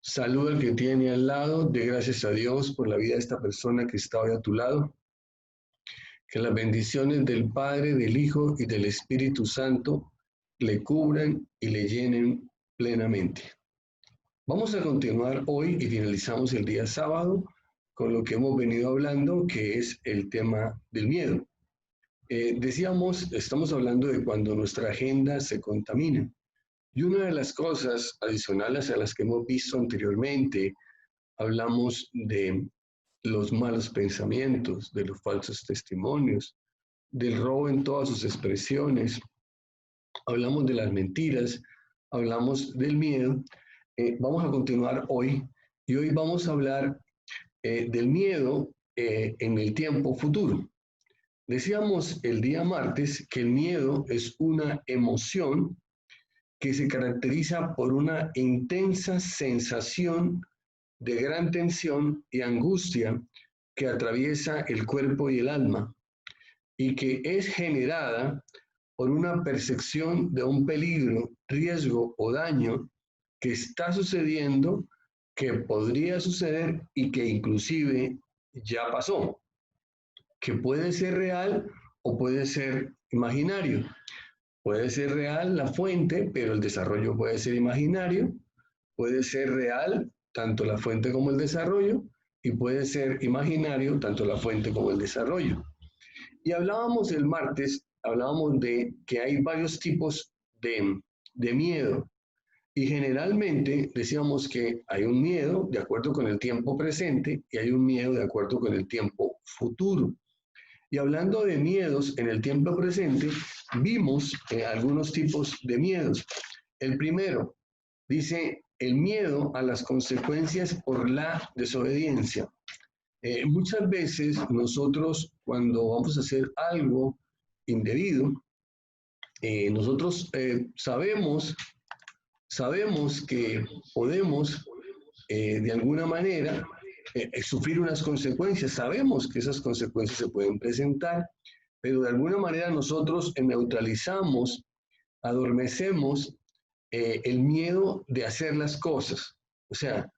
Saluda al que tiene al lado, dé gracias a Dios por la vida de esta persona que está hoy a tu lado. Que las bendiciones del Padre, del Hijo y del Espíritu Santo le cubran y le llenen plenamente. Vamos a continuar hoy y finalizamos el día sábado con lo que hemos venido hablando, que es el tema del miedo. Decíamos, estamos hablando de cuando nuestra agenda se contamina. Y una de las cosas adicionales a las que hemos visto anteriormente, hablamos de los malos pensamientos, de los falsos testimonios, del robo en todas sus expresiones, hablamos de las mentiras, hablamos del miedo. Vamos a continuar hoy y hoy vamos a hablar del miedo en el tiempo futuro. Decíamos el día martes que el miedo es una emoción que se caracteriza por una intensa sensación de gran tensión y angustia que atraviesa el cuerpo y el alma y que es generada por una percepción de un peligro, riesgo o daño que está sucediendo, que podría suceder y que inclusive ya pasó, que puede ser real o puede ser imaginario. Puede ser real la fuente, pero el desarrollo puede ser imaginario. Puede ser real tanto la fuente como el desarrollo, y puede ser imaginario tanto la fuente como el desarrollo. Y hablábamos el martes, hablábamos de que hay varios tipos de miedo. Y generalmente decíamos que hay un miedo de acuerdo con el tiempo presente y hay un miedo de acuerdo con el tiempo futuro. Y hablando de miedos en el tiempo presente, vimos algunos tipos de miedos. El primero dice el miedo a las consecuencias por la desobediencia. Muchas veces nosotros cuando vamos a hacer algo indebido, nosotros sabemos que podemos de alguna manera sufrir unas consecuencias, sabemos que esas consecuencias se pueden presentar, pero de alguna manera nosotros neutralizamos, adormecemos el miedo de hacer las cosas. O sea,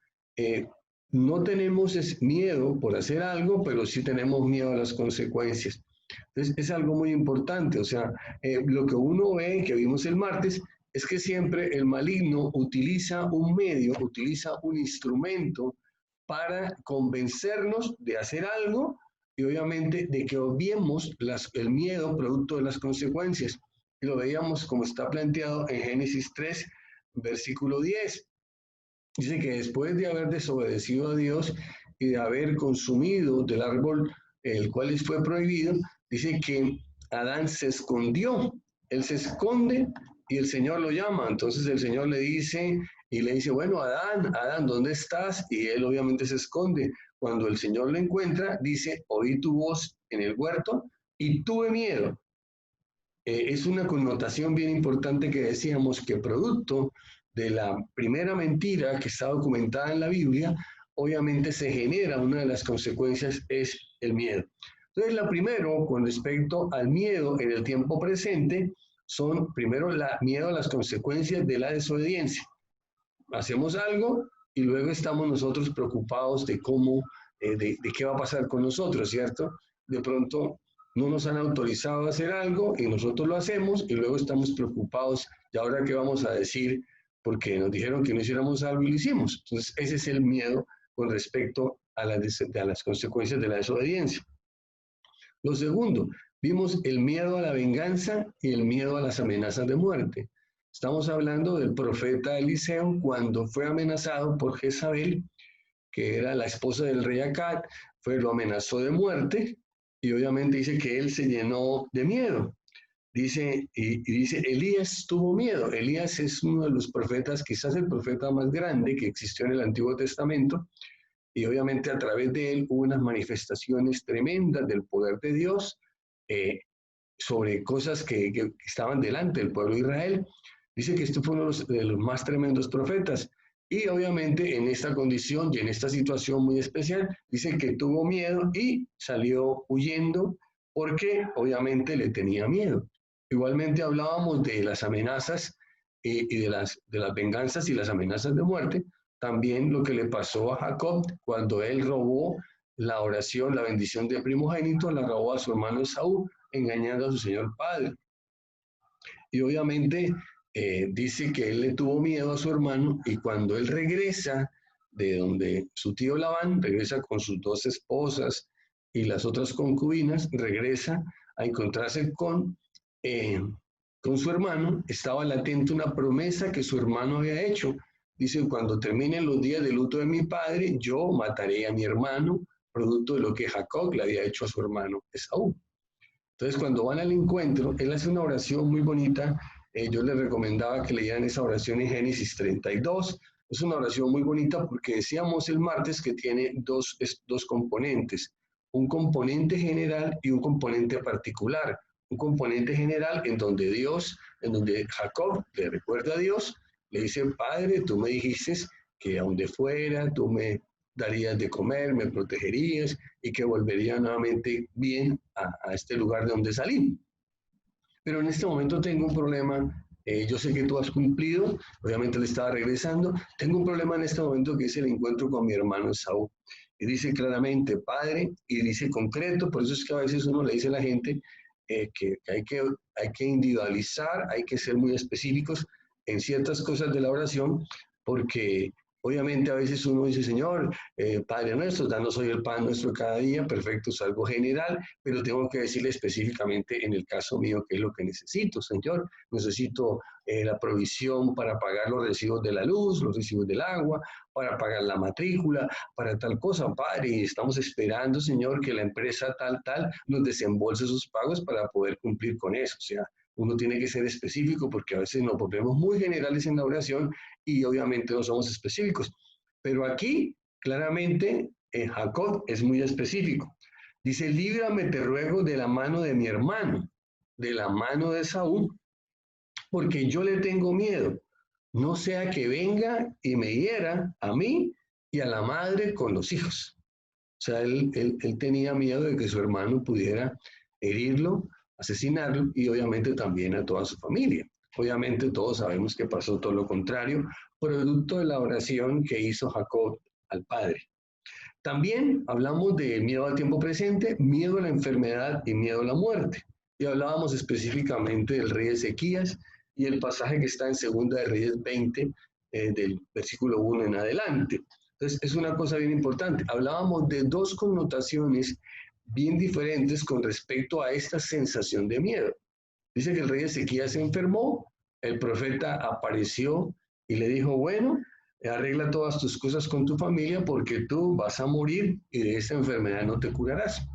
no tenemos miedo por hacer algo, pero sí tenemos miedo a las consecuencias. Entonces, es algo muy importante. O sea, lo que uno ve, que vimos el martes, es que siempre el maligno utiliza un medio, utiliza un instrumento para convencernos de hacer algo y obviamente de que obviemos el miedo producto de las consecuencias. Y lo veíamos como está planteado en Génesis 3, versículo 10. Dice que después de haber desobedecido a Dios y de haber consumido del árbol el cual les fue prohibido, dice que Adán se escondió. Él se esconde y el Señor lo llama. Entonces el Señor le dice y le dice, bueno, Adán, Adán, ¿dónde estás? Y él obviamente se esconde. Cuando el Señor lo encuentra, dice, oí tu voz en el huerto y tuve miedo. Es una connotación bien importante que decíamos que producto de la primera mentira que está documentada en la Biblia, obviamente se genera una de las consecuencias es el miedo. Entonces, la primero, con respecto al miedo en el tiempo presente, son primero miedo a las consecuencias de la desobediencia. Hacemos algo y luego estamos nosotros preocupados de cómo, de qué va a pasar con nosotros, ¿cierto? De pronto no nos han autorizado a hacer algo y nosotros lo hacemos y luego estamos preocupados de ahora qué vamos a decir porque nos dijeron que no hiciéramos algo y lo hicimos. Entonces, ese es el miedo con respecto a las consecuencias de la desobediencia. Lo segundo, vimos el miedo a la venganza y el miedo a las amenazas de muerte. Estamos hablando del profeta Eliseo cuando fue amenazado por Jezabel, que era la esposa del rey Acab, lo amenazó de muerte y obviamente dice que él se llenó de miedo. Dice, y dice, Elías tuvo miedo. Elías es uno de los profetas, quizás el profeta más grande que existió en el Antiguo Testamento, y obviamente a través de él hubo unas manifestaciones tremendas del poder de Dios eh, sobre cosas que estaban delante del pueblo de Israel. Dice que este fue uno de los más tremendos profetas. Y obviamente en esta condición y en esta situación muy especial, dice que tuvo miedo y salió huyendo porque obviamente le tenía miedo. Igualmente hablábamos de las amenazas y de las venganzas y las amenazas de muerte, también lo que le pasó a Jacob cuando él robó la oración, la bendición de primogénito, la robó a su hermano Esaú, engañando a su señor padre. Y obviamente dice que él le tuvo miedo a su hermano y cuando él regresa de donde su tío Labán, regresa con sus dos esposas y las otras concubinas, regresa a encontrarse con su hermano, estaba latente una promesa que su hermano había hecho. Dice, cuando terminen los días de luto de mi padre, yo mataré a mi hermano, producto de lo que Jacob le había hecho a su hermano Esaú. Entonces, cuando van al encuentro, él hace una oración muy bonita. Yo les recomendaba que leyeran esa oración en Génesis 32. Es una oración muy bonita porque decíamos el martes que tiene dos componentes, un componente general y un componente particular. Un componente general en donde Jacob le recuerda a Dios, le dice, Padre, tú me dijiste que a donde fuera, tú me darías de comer, me protegerías y que volvería nuevamente bien a este lugar de donde salí. Pero en este momento tengo un problema, yo sé que tú has cumplido, obviamente le estaba regresando, tengo un problema en este momento que es el encuentro con mi hermano Esaú. Y dice claramente, Padre, y dice concreto, por eso es que a veces uno le dice a la gente que hay que individualizar, hay que ser muy específicos en ciertas cosas de la oración, porque obviamente a veces uno dice, Señor, Padre nuestro, danos hoy el pan nuestro cada día, perfecto, es algo general, pero tengo que decirle específicamente en el caso mío qué es lo que necesito, Señor. Necesito la provisión para pagar los recibos de la luz, los recibos del agua, para pagar la matrícula, para tal cosa, Padre, y estamos esperando, Señor, que la empresa tal nos desembolse sus pagos para poder cumplir con eso. O sea, uno tiene que ser específico porque a veces nos volvemos muy generales en la oración y obviamente no somos específicos. Pero aquí, claramente, Jacob es muy específico. Dice, líbrame, te ruego, de la mano de mi hermano, de la mano de Saúl, porque yo le tengo miedo. No sea que venga y me hiera a mí y a la madre con los hijos. O sea, él tenía miedo de que su hermano pudiera herirlo, asesinarlo y obviamente también a toda su familia. Obviamente todos sabemos que pasó todo lo contrario, producto de la oración que hizo Jacob al Padre. También hablamos de miedo al tiempo presente, miedo a la enfermedad y miedo a la muerte. Y hablábamos específicamente del rey Ezequías y el pasaje que está en Segunda de Reyes 20, del versículo 1 en adelante. Entonces, es una cosa bien importante. Hablábamos de dos connotaciones bien diferentes con respecto a esta sensación de miedo. Dice que el rey Ezequías se enfermó, el profeta apareció y le dijo, bueno, arregla todas tus cosas con tu familia porque tú vas a morir y de esta enfermedad no te curarás.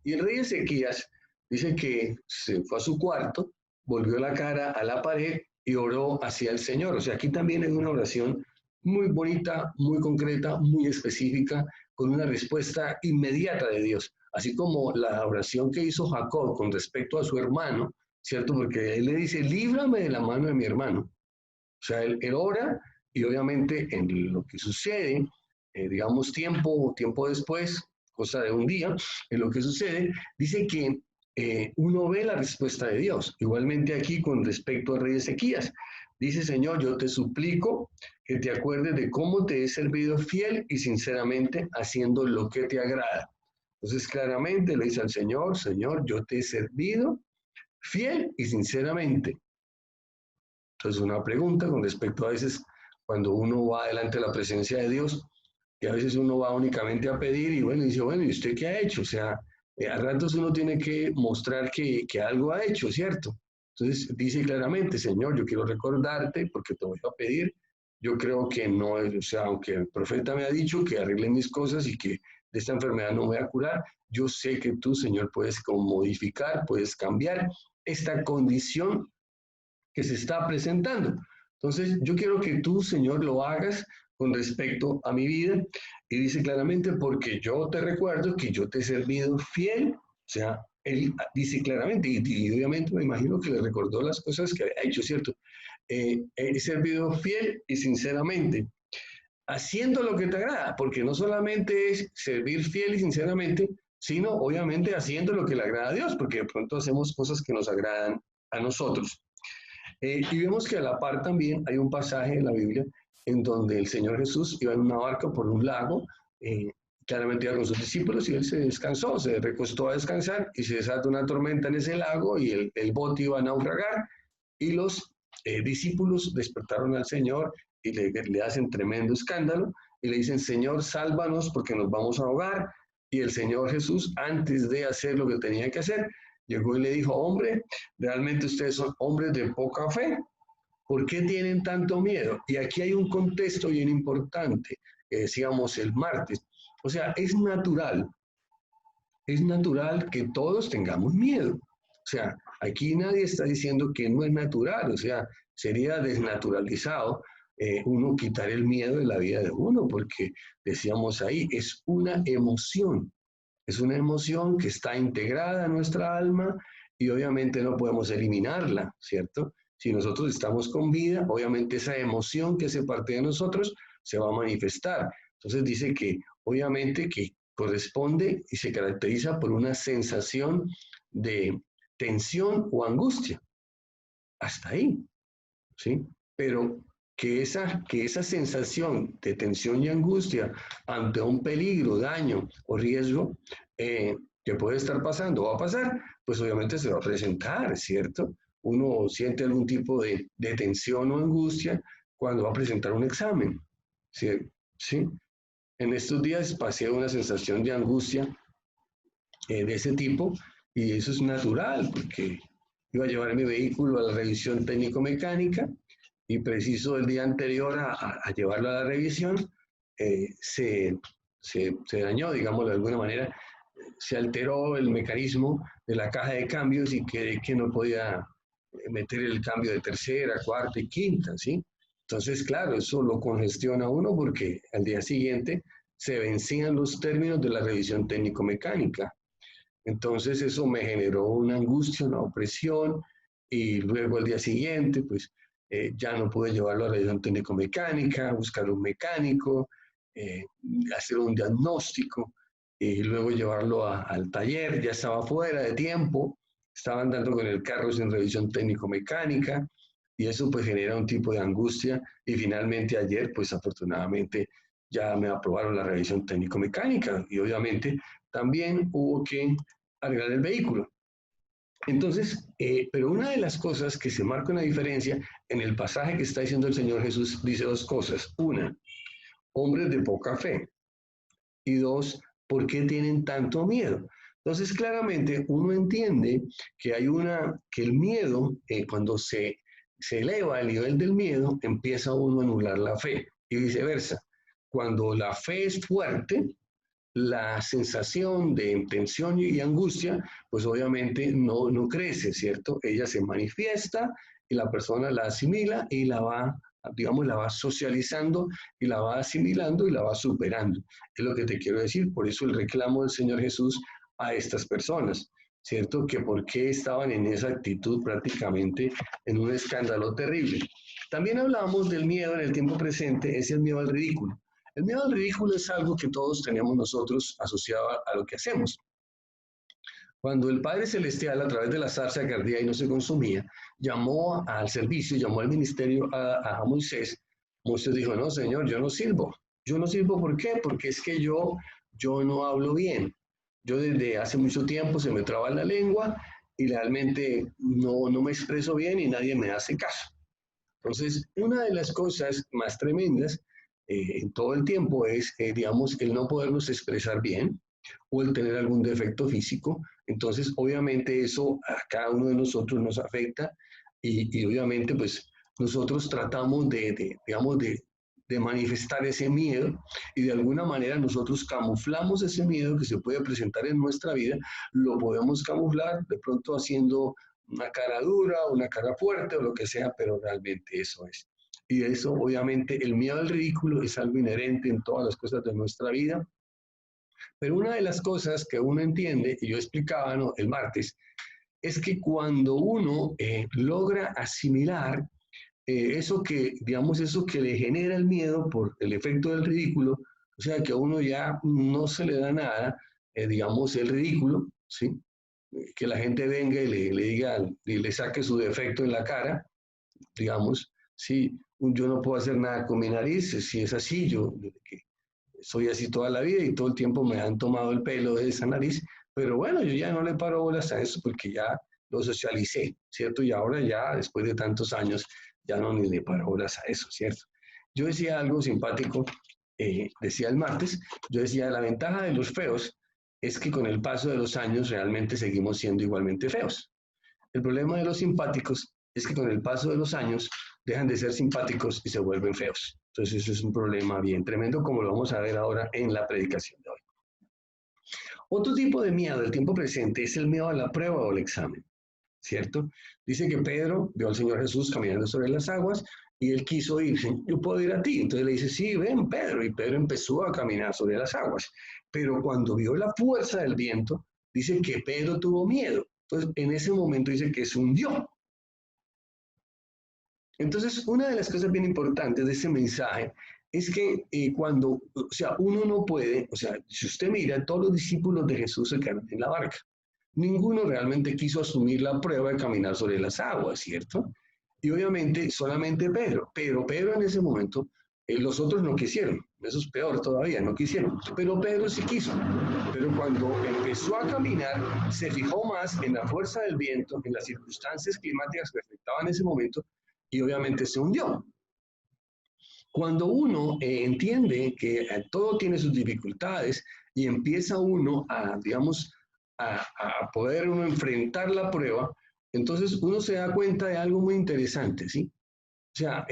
Y el rey Ezequías dice que se fue a su cuarto, volvió la cara a la pared y oró hacia el Señor. O sea, aquí también hay una oración muy bonita, muy concreta, muy específica, con una respuesta inmediata de Dios. Así como la oración que hizo Jacob con respecto a su hermano, ¿cierto? Porque él le dice, líbrame de la mano de mi hermano. O sea, él ora y obviamente en lo que sucede, digamos tiempo después, cosa de un día, en lo que sucede, dice que uno ve la respuesta de Dios. Igualmente aquí con respecto al rey Ezequías. Dice, Señor, yo te suplico que te acuerdes de cómo te he servido fiel y sinceramente haciendo lo que te agrada. Entonces claramente le dice al Señor, Señor, yo te he servido fiel y sinceramente. Entonces, una pregunta con respecto a veces cuando uno va delante de la presencia de Dios, que a veces uno va únicamente a pedir y bueno, dice, bueno, ¿y usted qué ha hecho? O sea, a ratos uno tiene que mostrar que algo ha hecho, ¿cierto? Entonces dice claramente, Señor, yo quiero recordarte porque te voy a pedir. Yo creo que no, o sea, aunque el profeta me ha dicho que arregle mis cosas y que de esta enfermedad no me voy a curar, yo sé que tú, Señor, puedes como modificar, puedes cambiar esta condición que se está presentando. Entonces, yo quiero que tú, Señor, lo hagas con respecto a mi vida. Y dice claramente, porque yo te recuerdo que yo te he servido fiel. O sea, él dice claramente, y obviamente me imagino que le recordó las cosas que había hecho, ¿cierto? He servido fiel y sinceramente, haciendo lo que te agrada, porque no solamente es servir fiel y sinceramente, sino obviamente haciendo lo que le agrada a Dios, porque de pronto hacemos cosas que nos agradan a nosotros. Y vemos que a la par también hay un pasaje en la Biblia en donde el Señor Jesús iba en una barca por un lago, eh, claramente iba con sus discípulos y él se descansó, se recostó a descansar y se desató una tormenta en ese lago y el bote iba a naufragar y los discípulos despertaron al Señor y le hacen tremendo escándalo y le dicen, Señor, sálvanos porque nos vamos a ahogar. Y el Señor Jesús, antes de hacer lo que tenía que hacer, llegó y le dijo, hombre, realmente ustedes son hombres de poca fe. ¿Por qué tienen tanto miedo? Y aquí hay un contexto bien importante, que decíamos el martes. O sea, es natural que todos tengamos miedo. O sea, aquí nadie está diciendo que no es natural, o sea, sería desnaturalizado uno quitar el miedo de la vida de uno, porque decíamos ahí, es una emoción que está integrada a nuestra alma y obviamente no podemos eliminarla, ¿cierto? Si nosotros estamos con vida, obviamente esa emoción que hace parte de nosotros se va a manifestar. Entonces dice que obviamente que corresponde y se caracteriza por una sensación de tensión o angustia. Hasta ahí, ¿sí? Pero que esa sensación de tensión y angustia ante un peligro, daño o riesgo que puede estar pasando o va a pasar, pues obviamente se va a presentar, ¿cierto? Uno siente algún tipo de tensión o angustia cuando va a presentar un examen, ¿sí? ¿Sí? En estos días pasé una sensación de angustia de ese tipo y eso es natural porque iba a llevar mi vehículo a la revisión técnico-mecánica y preciso el día anterior a llevarlo a la revisión se dañó, digámoslo de alguna manera, se alteró el mecanismo de la caja de cambios y que no podía meter el cambio de tercera, cuarta y quinta, ¿sí? Entonces, claro, eso lo congestiona a uno porque al día siguiente se vencían los términos de la revisión técnico-mecánica. Entonces eso me generó una angustia, una opresión y luego al día siguiente pues ya no pude llevarlo a la revisión técnico-mecánica, buscar un mecánico, eh, hacer un diagnóstico y luego llevarlo al taller, ya estaba fuera de tiempo, estaba andando con el carro sin revisión técnico-mecánica y eso pues genera un tipo de angustia y finalmente ayer pues afortunadamente ya me aprobaron la revisión técnico-mecánica y obviamente también hubo que arreglar el vehículo. Entonces, pero una de las cosas que se marca una diferencia en el pasaje que está diciendo el Señor Jesús, dice dos cosas. Una, hombres de poca fe. Y dos, ¿por qué tienen tanto miedo? Entonces, claramente uno entiende que que el miedo, cuando se eleva el nivel del miedo, empieza uno a anular la fe y viceversa. Cuando la fe es fuerte, la sensación de tensión y angustia, pues obviamente no crece, ¿cierto? Ella se manifiesta y la persona la asimila y la va, digamos, la va socializando y la va asimilando y la va superando. Es lo que te quiero decir, por eso el reclamo del Señor Jesús a estas personas, ¿cierto? Que por qué estaban en esa actitud prácticamente en un escándalo terrible. También hablamos del miedo en el tiempo presente, es el miedo al ridículo. El miedo al ridículo es algo que todos tenemos nosotros asociado a lo que hacemos. Cuando el Padre Celestial, a través de la zarza que ardía y no se consumía, llamó al servicio, llamó al ministerio a Moisés, Moisés dijo, no, Señor, yo no sirvo. Yo no sirvo, ¿por qué? Porque es que yo no hablo bien. Yo desde hace mucho tiempo se me traba la lengua y realmente no me expreso bien y nadie me hace caso. Entonces, una de las cosas más tremendas en todo el tiempo es, digamos, el no podernos expresar bien o el tener algún defecto físico. Entonces, obviamente eso a cada uno de nosotros nos afecta y obviamente pues nosotros tratamos digamos, de manifestar ese miedo y de alguna manera nosotros camuflamos ese miedo que se puede presentar en nuestra vida, lo podemos camuflar de pronto haciendo una cara dura, una cara fuerte o lo que sea, pero realmente eso es. Y eso, obviamente, el miedo al ridículo es algo inherente en todas las cosas de nuestra vida. Pero una de las cosas que uno entiende, y yo explicaba, ¿no?, el martes, es que cuando uno logra asimilar eso que, digamos, eso que le genera el miedo por el efecto del ridículo, o sea, que a uno ya no se le da nada, digamos, el ridículo, ¿sí? Que la gente venga y le diga, y le saque su defecto en la cara, digamos, sí, yo no puedo hacer nada con mi nariz, si es así, yo desde que soy así toda la vida y todo el tiempo me han tomado el pelo de esa nariz, pero bueno, yo ya no le paro bolas a eso porque ya lo socialicé, ¿cierto? Y ahora ya, después de tantos años, ya no ni le paro bolas a eso, ¿cierto? Yo decía algo simpático, decía el martes, yo decía, la ventaja de los feos es que con el paso de los años realmente seguimos siendo igualmente feos. El problema de los simpáticos es que con el paso de los años dejan de ser simpáticos y se vuelven feos. Entonces eso es un problema bien tremendo, como lo vamos a ver ahora en la predicación de hoy. Otro tipo de miedo del tiempo presente es el miedo a la prueba o al examen, ¿cierto? Dice que Pedro vio al Señor Jesús caminando sobre las aguas y él quiso irse, yo puedo ir a ti. Entonces le dice, sí, ven Pedro. Y Pedro empezó a caminar sobre las aguas. Pero cuando vio la fuerza del viento, dice que Pedro tuvo miedo. Entonces en ese momento dice que se hundió. Entonces, una de las cosas bien importantes de ese mensaje es que cuando, o sea, uno no puede, o sea, si usted mira, todos los discípulos de Jesús se quedaron en la barca. Ninguno realmente quiso asumir la prueba de caminar sobre las aguas, ¿cierto? Y obviamente solamente Pedro, pero Pedro en ese momento, los otros no quisieron, eso es peor todavía, no quisieron, pero Pedro sí quiso. Pero cuando empezó a caminar, se fijó más en la fuerza del viento, en las circunstancias climáticas que afectaban en ese momento, y obviamente se hundió. Cuando uno entiende que todo tiene sus dificultades y empieza uno a, digamos, a poder uno enfrentar la prueba, entonces uno se da cuenta de algo muy interesante, ¿sí? O sea,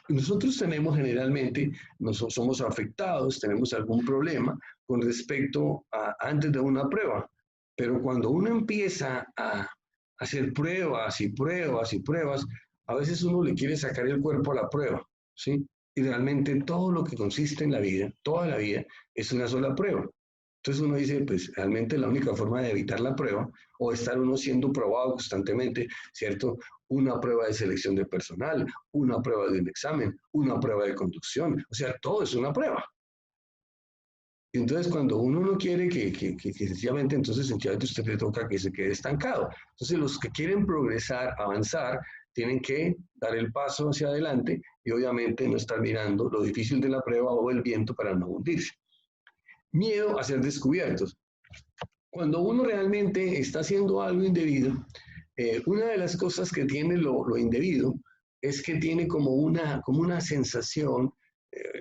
nosotros tenemos generalmente, somos afectados, tenemos algún problema con respecto a antes de una prueba, pero cuando uno empieza a hacer pruebas y pruebas y pruebas, a veces uno le quiere sacar el cuerpo a la prueba, ¿sí? Y realmente todo lo que consiste en la vida, toda la vida, es una sola prueba. Entonces uno dice, pues realmente la única forma de evitar la prueba o estar uno siendo probado constantemente, ¿cierto? Una prueba de selección de personal, una prueba de un examen, una prueba de conducción, o sea, todo es una prueba. Y entonces cuando uno no quiere que sencillamente, entonces sencillamente usted le toca que se quede estancado. Entonces los que quieren progresar, avanzar, tienen que dar el paso hacia adelante y obviamente no estar mirando lo difícil de la prueba o el viento para no hundirse. Miedo a ser descubiertos. Cuando uno realmente está haciendo algo indebido, una de las cosas que tiene lo indebido es que tiene como una sensación,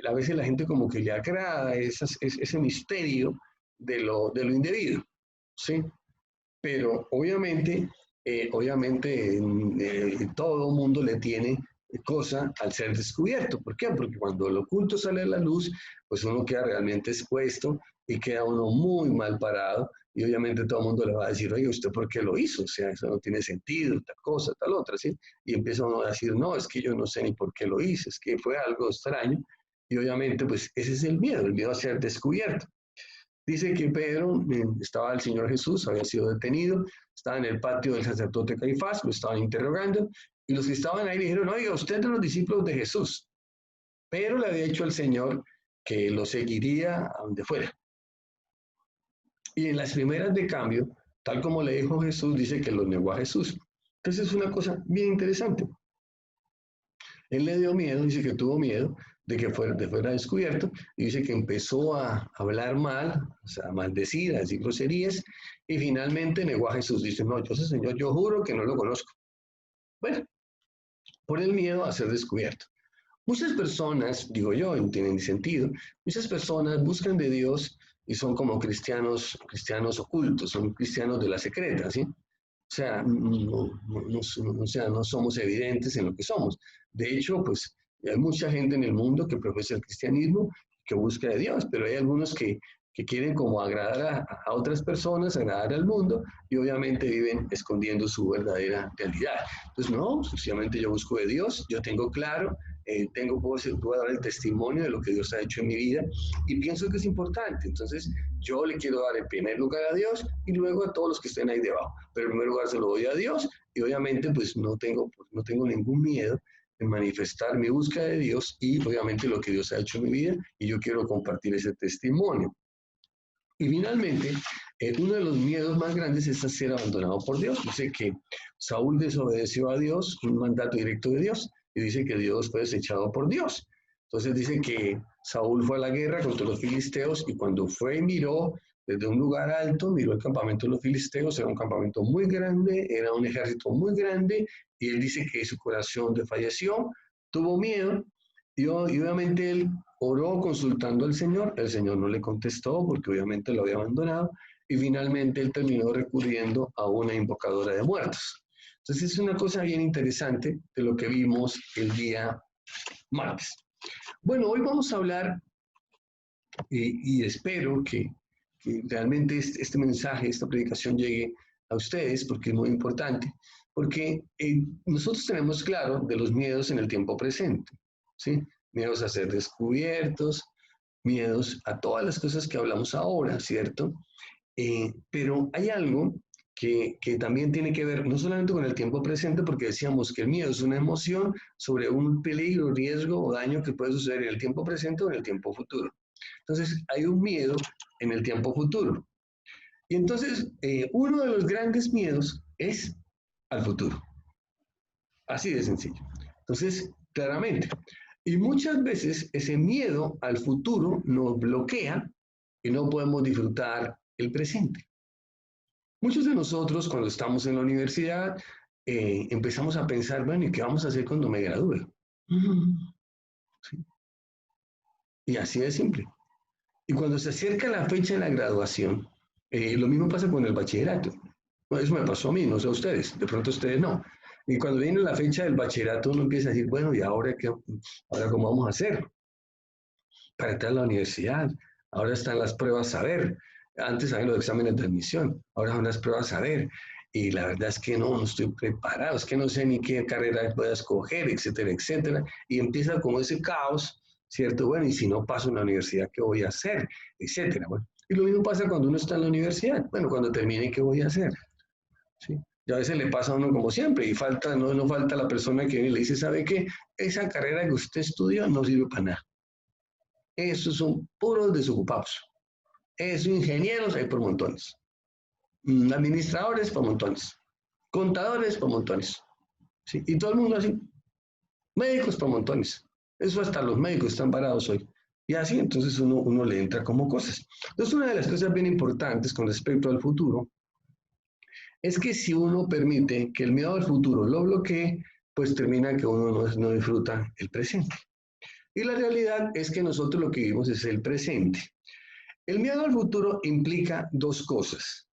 a veces la gente como que le agrada ese misterio de lo indebido, ¿sí? Pero obviamente todo el mundo le tiene cosa al ser descubierto. ¿Por qué? Porque cuando lo oculto sale a la luz, pues uno queda realmente expuesto y queda uno muy mal parado y obviamente todo el mundo le va a decir, oye, ¿usted por qué lo hizo? O sea, eso no tiene sentido, tal cosa, tal otra, ¿sí? Y empieza uno a decir, no, es que yo no sé ni por qué lo hice, es que fue algo extraño. Y obviamente, pues ese es el miedo a ser descubierto. Dice que Pedro, estaba el Señor Jesús, había sido detenido, estaba en el patio del sacerdote Caifás, lo estaban interrogando, y los que estaban ahí dijeron, oiga, usted es de los discípulos de Jesús. Pero le había dicho al Señor que lo seguiría a donde fuera. Y en las primeras de cambio, tal como le dijo Jesús, dice que lo negó a Jesús. Entonces es una cosa bien interesante. Él le dio miedo, dice que tuvo miedo de que fuera descubierto, y dice que empezó a hablar mal, o sea, a maldecir, a decir groserías, y finalmente negó a Jesús. Dice, no, yo sé, Señor, yo juro que no lo conozco. Bueno, por el miedo a ser descubierto. Muchas personas, digo yo, no tienen sentido, muchas personas buscan de Dios y son como cristianos ocultos, son cristianos de la secreta, ¿sí? O sea, no somos evidentes en lo que somos. De hecho, pues hay mucha gente en el mundo que profesa el cristianismo, que busca de Dios, pero hay algunos que quieren como agradar a otras personas, agradar al mundo, y obviamente viven escondiendo su verdadera realidad. Entonces, no, sencillamente yo busco de Dios, yo tengo claro, puedo dar el testimonio de lo que Dios ha hecho en mi vida, y pienso que es importante. Entonces, yo le quiero dar en primer lugar a Dios y luego a todos los que estén ahí debajo. Pero en primer lugar se lo doy a Dios y obviamente pues no tengo ningún miedo en manifestar mi búsqueda de Dios y obviamente lo que Dios ha hecho en mi vida y yo quiero compartir ese testimonio. Y finalmente, uno de los miedos más grandes es ser abandonado por Dios. Dice que Saúl desobedeció a Dios, un mandato directo de Dios, y dice que Dios fue desechado por Dios. Entonces dice que Saúl fue a la guerra contra los filisteos y cuando fue y miró desde un lugar alto, miró el campamento de los filisteos, era un campamento muy grande, era un ejército muy grande, y él dice que su corazón desfalleció, tuvo miedo, y obviamente él oró consultando al Señor, el Señor no le contestó porque obviamente lo había abandonado, y finalmente él terminó recurriendo a una invocadora de muertos. Entonces es una cosa bien interesante de lo que vimos el día martes. Bueno, hoy vamos a hablar, y espero que realmente este mensaje, esta predicación llegue a ustedes, porque es muy importante, porque nosotros tenemos claro de los miedos en el tiempo presente, ¿sí? Miedos a ser descubiertos, miedos a todas las cosas que hablamos ahora, ¿cierto? Pero hay algo que también tiene que ver no solamente con el tiempo presente, porque decíamos que el miedo es una emoción sobre un peligro, riesgo o daño que puede suceder en el tiempo presente o en el tiempo futuro. Entonces, hay un miedo en el tiempo futuro. Y entonces, uno de los grandes miedos es al futuro. Así de sencillo. Entonces, claramente. Y muchas veces ese miedo al futuro nos bloquea y no podemos disfrutar el presente. Muchos de nosotros, cuando estamos en la universidad, empezamos a pensar, bueno, ¿y qué vamos a hacer cuando me gradúe? ¿Sí? Y así de simple. Y cuando se acerca la fecha de la graduación, lo mismo pasa con el bachillerato. Bueno, eso me pasó a mí, no sé a ustedes, de pronto ustedes no. Y cuando viene la fecha del bachillerato, uno empieza a decir, bueno, ¿y ahora qué? ¿Ahora cómo vamos a hacer para entrar a la universidad? Ahora están las pruebas a ver. Antes habían los exámenes de admisión, ahora son las pruebas a ver. Y la verdad es que no estoy preparado, es que no sé ni qué carrera pueda escoger, etcétera, etcétera. Y empieza como ese caos, ¿cierto? Bueno, y si no paso en la universidad, ¿qué voy a hacer? Etcétera. Bueno, y lo mismo pasa cuando uno está en la universidad. Bueno, cuando termine, ¿qué voy a hacer? ¿Sí? Y a veces le pasa a uno como siempre, y falta, no falta la persona que le dice, ¿sabe qué? Esa carrera que usted estudió no sirve para nada. Esos son puros desocupados. Esos ingenieros hay por montones. Administradores por montones. Contadores por montones. ¿Sí? Y todo el mundo así. Médicos por montones. Eso hasta los médicos están parados hoy. Y así entonces uno le entra como cosas. Entonces una de las cosas bien importantes con respecto al futuro es que si uno permite que el miedo al futuro lo bloquee, pues termina que uno no disfruta el presente. Y la realidad es que nosotros lo que vivimos es el presente. El miedo al futuro implica dos cosas.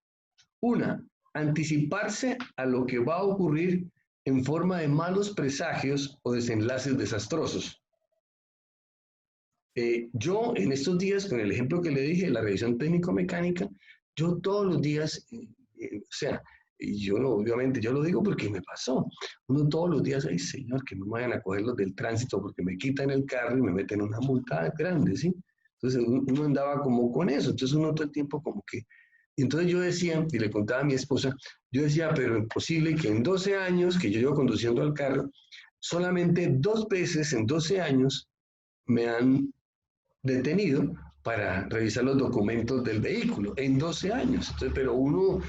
Una, anticiparse a lo que va a ocurrir en forma de malos presagios o desenlaces desastrosos. Yo en estos días, con el ejemplo que le dije, la revisión técnico-mecánica, yo todos los días, o sea, y yo obviamente yo lo digo porque me pasó. Uno todos los días, ay señor, que no me vayan a coger los del tránsito porque me quitan el carro y me meten una multa grande, ¿sí? Entonces uno andaba como con eso, entonces uno todo el tiempo como que... Y entonces yo decía, y le contaba a mi esposa, yo decía, pero imposible que en 12 años que yo llevo conduciendo al carro, solamente 2 veces en 12 años me han detenido para revisar los documentos del vehículo en 12 años. Entonces, pero uno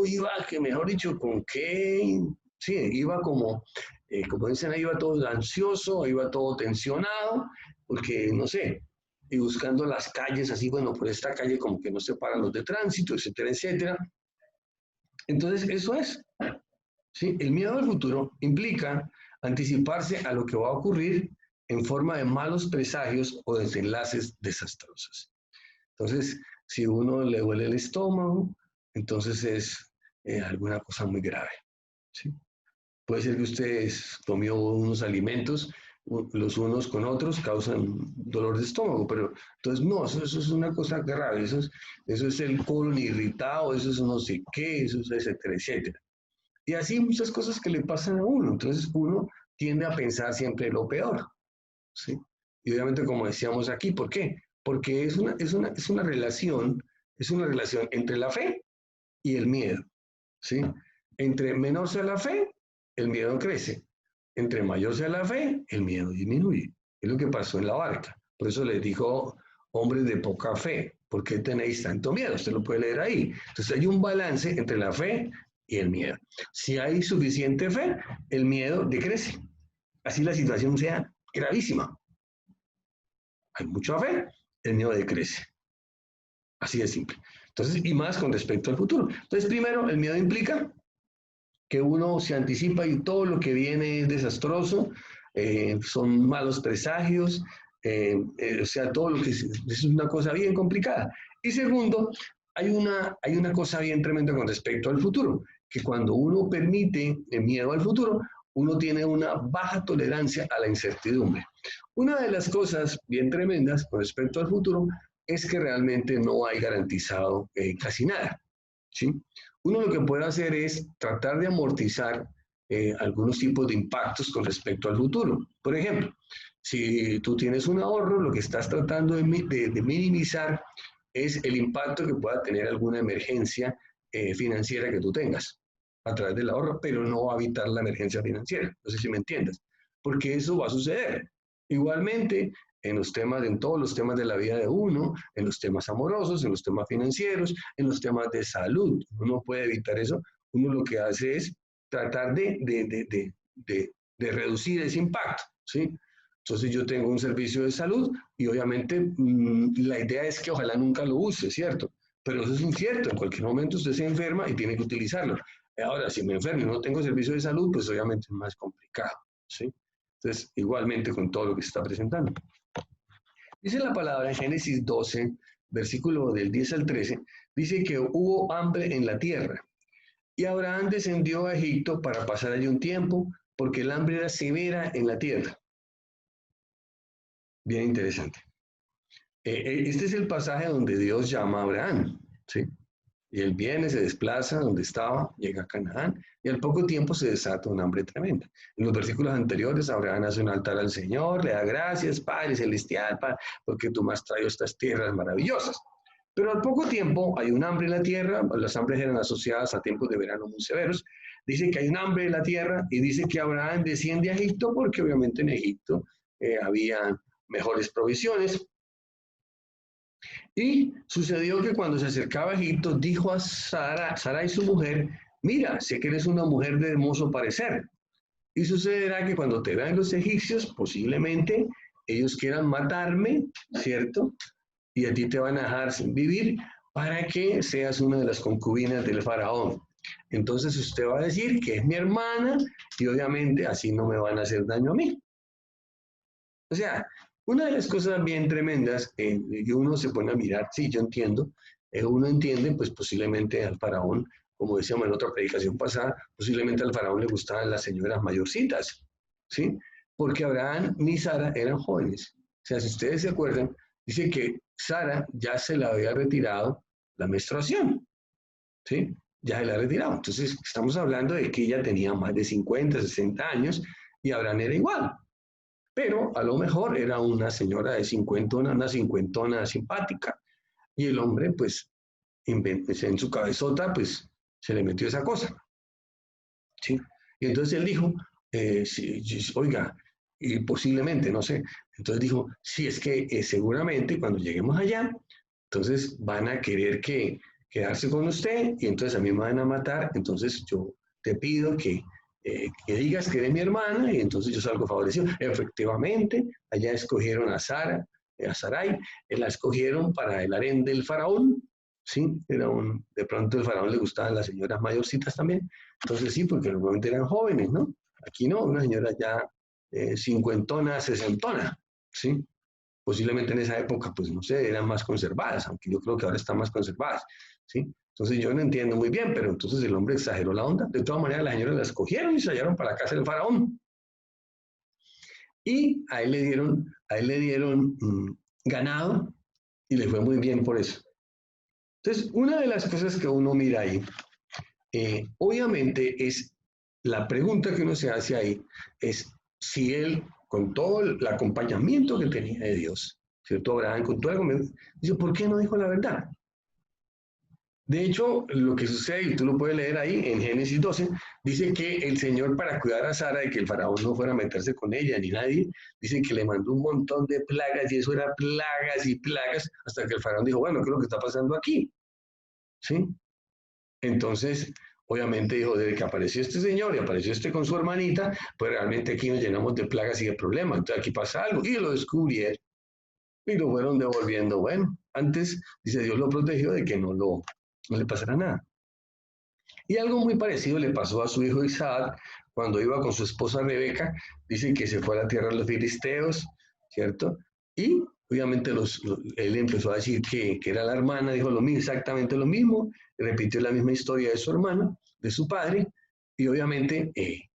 iba, que mejor dicho, con qué, sí, iba como dicen ahí, iba todo ansioso, iba todo tensionado, porque no sé, y buscando las calles así, bueno, por esta calle como que no se paran los de tránsito, etcétera, etcétera. Entonces, eso es, ¿sí? El miedo al futuro implica anticiparse a lo que va a ocurrir en forma de malos presagios o desenlaces desastrosos. Entonces, si uno le duele el estómago, entonces es alguna cosa muy grave, ¿sí? Puede ser que usted comió unos alimentos, los unos con otros causan dolor de estómago, pero entonces no, eso es una cosa grave, eso es el colon irritado, eso es no sé qué, eso es etcétera, etcétera. Y así muchas cosas que le pasan a uno, entonces uno tiende a pensar siempre lo peor, ¿sí? Y obviamente como decíamos aquí, ¿por qué? Porque es una relación entre la fe y el miedo, ¿sí? Entre menor sea la fe, el miedo crece. Entre mayor sea la fe, el miedo disminuye. Es lo que pasó en la barca. Por eso les dijo, hombres de poca fe, ¿por qué tenéis tanto miedo? Usted lo puede leer ahí. Entonces hay un balance entre la fe y el miedo. Si hay suficiente fe, el miedo decrece. así la situación sea gravísima. Hay mucha fe, el miedo decrece. Así de simple. Entonces, y más con respecto al futuro. Entonces, primero, el miedo implica que uno se anticipa y todo lo que viene es desastroso, son malos presagios, o sea, todo lo que es una cosa bien complicada. Y segundo, hay una cosa bien tremenda con respecto al futuro, que cuando uno permite el miedo al futuro, uno tiene una baja tolerancia a la incertidumbre. Una de las cosas bien tremendas con respecto al futuro es que realmente no hay garantizado casi nada, ¿sí? Uno lo que puede hacer es tratar de amortizar algunos tipos de impactos con respecto al futuro. Por ejemplo, si tú tienes un ahorro, lo que estás tratando de minimizar es el impacto que pueda tener alguna emergencia financiera que tú tengas a través del ahorro, pero no va a evitar la emergencia financiera. No sé si me entiendes, porque eso va a suceder. Igualmente, en todos los temas de la vida de uno, en los temas amorosos, en los temas financieros, en los temas de salud. Uno no puede evitar eso. Uno lo que hace es tratar de reducir ese impacto, ¿sí? Entonces yo tengo un servicio de salud y obviamente la idea es que ojalá nunca lo use, ¿cierto? Pero eso es incierto, en cualquier momento usted se enferma y tiene que utilizarlo. Ahora, si me enfermo y no tengo servicio de salud, pues obviamente es más complicado, ¿sí? Entonces, igualmente con todo lo que se está presentando. Dice la palabra en Génesis 12, versículo del 10 al 13, dice que hubo hambre en la tierra y Abraham descendió a Egipto para pasar allí un tiempo porque el hambre era severa en la tierra. Bien interesante. Este es el pasaje donde Dios llama a Abraham, ¿sí? Y él viene, se desplaza donde estaba, llega a Canaán y al poco tiempo se desata un hambre tremenda. En los versículos anteriores, Abraham hace un altar al Señor, le da gracias, Padre Celestial, porque tú me has traído estas tierras maravillosas. Pero al poco tiempo hay un hambre en la tierra, las hambres eran asociadas a tiempos de verano muy severos. Dice que hay un hambre en la tierra y dice que Abraham desciende a Egipto porque obviamente en Egipto había mejores provisiones. Y sucedió que cuando se acercaba a Egipto, dijo a Sara y su mujer, mira, sé que eres una mujer de hermoso parecer. Y sucederá que cuando te vean los egipcios, posiblemente ellos quieran matarme, ¿cierto? Y a ti te van a dejar sin vivir para que seas una de las concubinas del faraón. Entonces usted va a decir que es mi hermana y obviamente así no me van a hacer daño a mí. O sea, una de las cosas bien tremendas que uno se pone a mirar, sí, yo entiendo, uno entiende, pues posiblemente al faraón, como decíamos en otra predicación pasada, posiblemente al faraón le gustaban las señoras mayorcitas, ¿sí? Porque Abraham ni Sara eran jóvenes. O sea, si ustedes se acuerdan, dice que Sara ya se le había retirado la menstruación, ¿sí? Ya se la ha retirado. Entonces, estamos hablando de que ella tenía más de 50, 60 años y Abraham era igual. Pero a lo mejor era una señora de cincuentona, una cincuentona simpática. Y el hombre, pues, en su cabezota, pues, se le metió esa cosa. ¿Sí? Y entonces él dijo, oiga, y posiblemente, no sé. Entonces dijo, sí, es que seguramente cuando lleguemos allá, entonces van a querer quedarse con usted y entonces a mí me van a matar. Entonces yo te pido que digas que eres mi hermana y entonces yo salgo favorecido. Efectivamente, allá escogieron a Sara, a Sarai, la escogieron para el harén del faraón, ¿sí? De pronto el faraón le gustaban las señoras mayorcitas también, entonces sí, porque normalmente eran jóvenes, ¿no? Aquí no, una señora ya cincuentona, sesentona, ¿sí? Posiblemente en esa época, pues no sé, eran más conservadas, aunque yo creo que ahora están más conservadas, ¿sí? Entonces yo no entiendo muy bien, pero entonces el hombre exageró la onda. De todas maneras, las señoras la escogieron y se hallaron para la casa del faraón. Y a él le dieron ganado y le fue muy bien por eso. Entonces, una de las cosas que uno mira ahí, obviamente es la pregunta que uno se hace ahí, es si él, con todo el acompañamiento que tenía de Dios, ¿cierto? Abraham, con todo el acompañamiento, dice, ¿por qué no dijo la verdad? De hecho, lo que sucede, y tú lo puedes leer ahí en Génesis 12, dice que el Señor para cuidar a Sara de que el faraón no fuera a meterse con ella ni nadie, dice que le mandó un montón de plagas y eso era plagas y plagas hasta que el faraón dijo, bueno, ¿qué es lo que está pasando aquí? ¿Sí? Entonces, obviamente dijo, desde que apareció este señor y apareció este con su hermanita, pues realmente aquí nos llenamos de plagas y de problemas, entonces aquí pasa algo, y lo descubrieron y lo fueron devolviendo. Bueno, antes, dice, Dios lo protegió de que no le pasara nada. Y algo muy parecido le pasó a su hijo Isaac cuando iba con su esposa Rebeca, dice que se fue a la tierra de los filisteos, ¿cierto? Y obviamente él empezó a decir que era la hermana, dijo lo mismo, exactamente lo mismo, repitió la misma historia de su hermano, de su padre, y obviamente el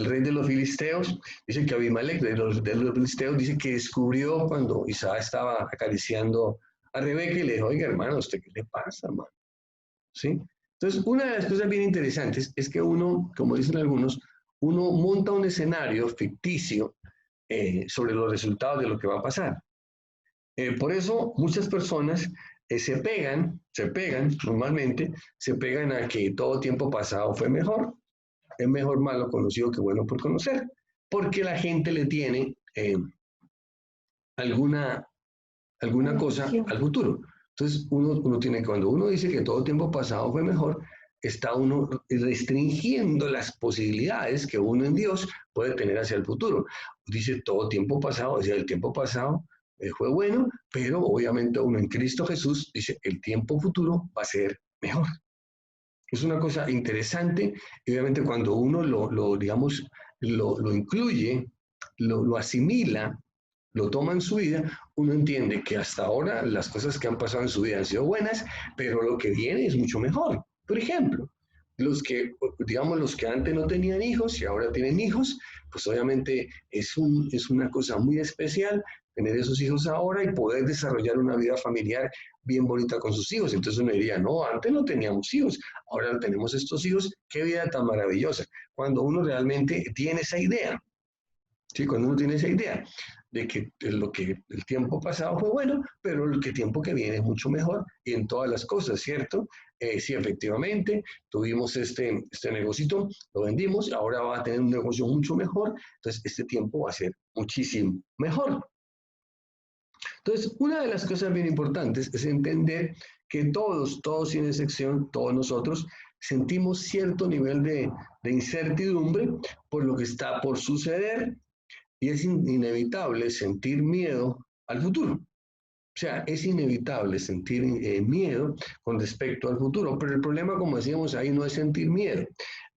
rey de los filisteos, dice que Abimelech de los filisteos, dice que descubrió cuando Isaac estaba acariciando a Rebeca y le dijo, oiga hermano, ¿usted qué le pasa, hermano? ¿Sí? Entonces, una de las cosas bien interesantes es que uno, como dicen algunos, uno monta un escenario ficticio sobre los resultados de lo que va a pasar. Por eso muchas personas se pegan normalmente, se pegan a que todo tiempo pasado fue mejor. Es mejor malo conocido que bueno por conocer, porque la gente le tiene alguna cosa al futuro. Entonces, uno tiene, cuando uno dice que todo tiempo pasado fue mejor, está uno restringiendo las posibilidades que uno en Dios puede tener hacia el futuro. Dice todo tiempo pasado, hacia el tiempo pasado fue bueno, pero obviamente uno en Cristo Jesús dice el tiempo futuro va a ser mejor. Es una cosa interesante y obviamente cuando uno digamos, lo incluye, lo asimila, lo toma en su vida, uno entiende que hasta ahora las cosas que han pasado en su vida han sido buenas, pero lo que viene es mucho mejor. Por ejemplo, digamos, los que antes no tenían hijos y ahora tienen hijos, pues obviamente es una cosa muy especial tener esos hijos ahora y poder desarrollar una vida familiar bien bonita con sus hijos. Entonces uno diría, no, antes no teníamos hijos, ahora tenemos estos hijos, qué vida tan maravillosa. Cuando uno realmente tiene esa idea, ¿sí? Cuando uno tiene esa idea de que el tiempo pasado fue bueno, pero el tiempo que viene es mucho mejor y en todas las cosas, ¿cierto? Sí, efectivamente, tuvimos este negocito, lo vendimos, ahora va a tener un negocio mucho mejor, entonces este tiempo va a ser muchísimo mejor. Entonces, una de las cosas bien importantes es entender que todos sin excepción, todos nosotros, sentimos cierto nivel de incertidumbre por lo que está por suceder y es inevitable sentir miedo al futuro. O sea, es inevitable sentir miedo con respecto al futuro, pero el problema, como decíamos ahí, no es sentir miedo.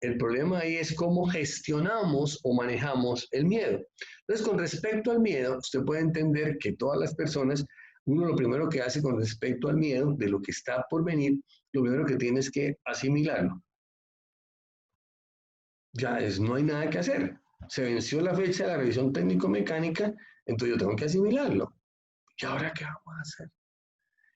El problema ahí es cómo gestionamos o manejamos el miedo. Entonces, con respecto al miedo, usted puede entender que todas las personas, uno lo primero que hace con respecto al miedo de lo que está por venir, lo primero que tiene es que asimilarlo. No hay nada que hacer. Se venció la fecha de la revisión técnico-mecánica, entonces yo tengo que asimilarlo. ¿Y ahora qué vamos a hacer?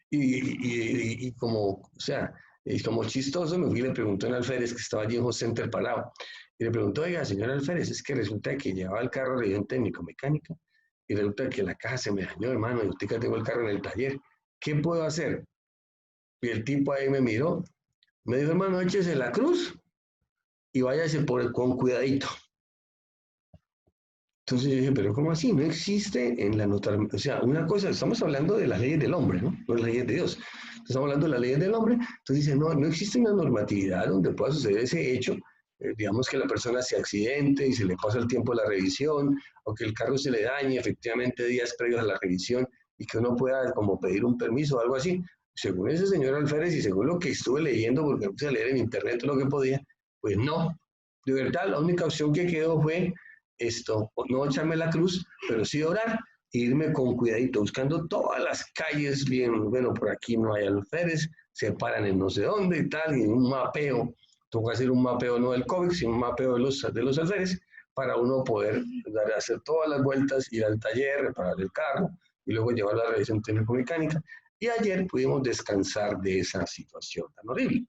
Y como, o sea, y como chistoso, me fui y le preguntó al alférez que estaba allí en José Center parado. Y le preguntó, oiga, señor alférez, es que resulta que llevaba el carro a revisión técnico-mecánica y resulta que la caja se me dañó, hermano, y usted que tengo el carro en el taller. ¿Qué puedo hacer? Y el tipo ahí me miró, me dijo, hermano, échese la cruz y váyase con cuidadito. Entonces yo dije, pero ¿cómo así? No existe en la nota, o sea, una cosa, estamos hablando de las leyes del hombre, ¿no? No las leyes de Dios. Estamos hablando de las leyes del hombre. Entonces dice, no existe una normatividad donde pueda suceder ese hecho, digamos que la persona se accidente y se le pasa el tiempo de la revisión, o que el carro se le dañe efectivamente días previos a la revisión y que uno pueda como pedir un permiso o algo así. Según ese señor alférez y según lo que estuve leyendo, porque me puse a leer en internet lo que podía, pues no. De verdad, la única opción que quedó fue no echarme la cruz, pero sí orar, e irme con cuidadito, buscando todas las calles, bien, bueno, por aquí no hay alférez, se paran en no sé dónde y tal, y un mapeo, tengo que hacer un mapeo no del COVID, sino un mapeo de los alférez, para uno poder hacer todas las vueltas, ir al taller, reparar el carro, y luego llevar la revisión técnico-mecánica. Y ayer pudimos descansar de esa situación tan horrible.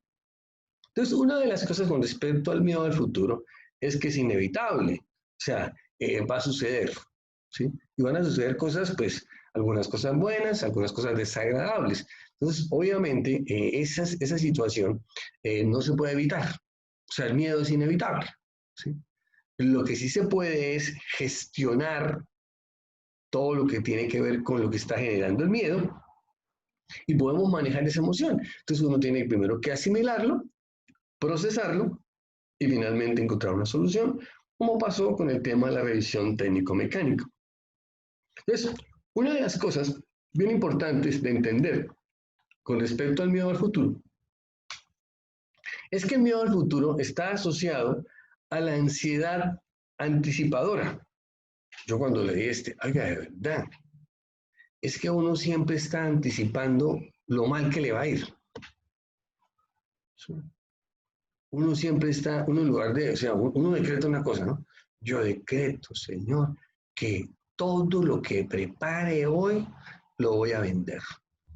Entonces, una de las cosas con respecto al miedo al futuro es que es inevitable. O sea, va a suceder, ¿sí? Y van a suceder cosas, pues, algunas cosas buenas, algunas cosas desagradables. Entonces, obviamente, esa situación no se puede evitar. O sea, el miedo es inevitable, ¿sí? Lo que sí se puede es gestionar todo lo que tiene que ver con lo que está generando el miedo Y podemos manejar esa emoción. Entonces uno tiene primero que asimilarlo, procesarlo y finalmente encontrar una solución, como pasó con el tema de la revisión técnico-mecánica. Entonces, una de las cosas bien importantes de entender con respecto al miedo al futuro es que el miedo al futuro está asociado a la ansiedad anticipadora. Yo cuando leí oiga, de verdad, es que uno siempre está anticipando lo mal que le va a ir. ¿Sí? Uno siempre está, uno en lugar de, o sea, uno decreta una cosa, ¿no? Yo decreto, Señor, que todo lo que prepare hoy lo voy a vender.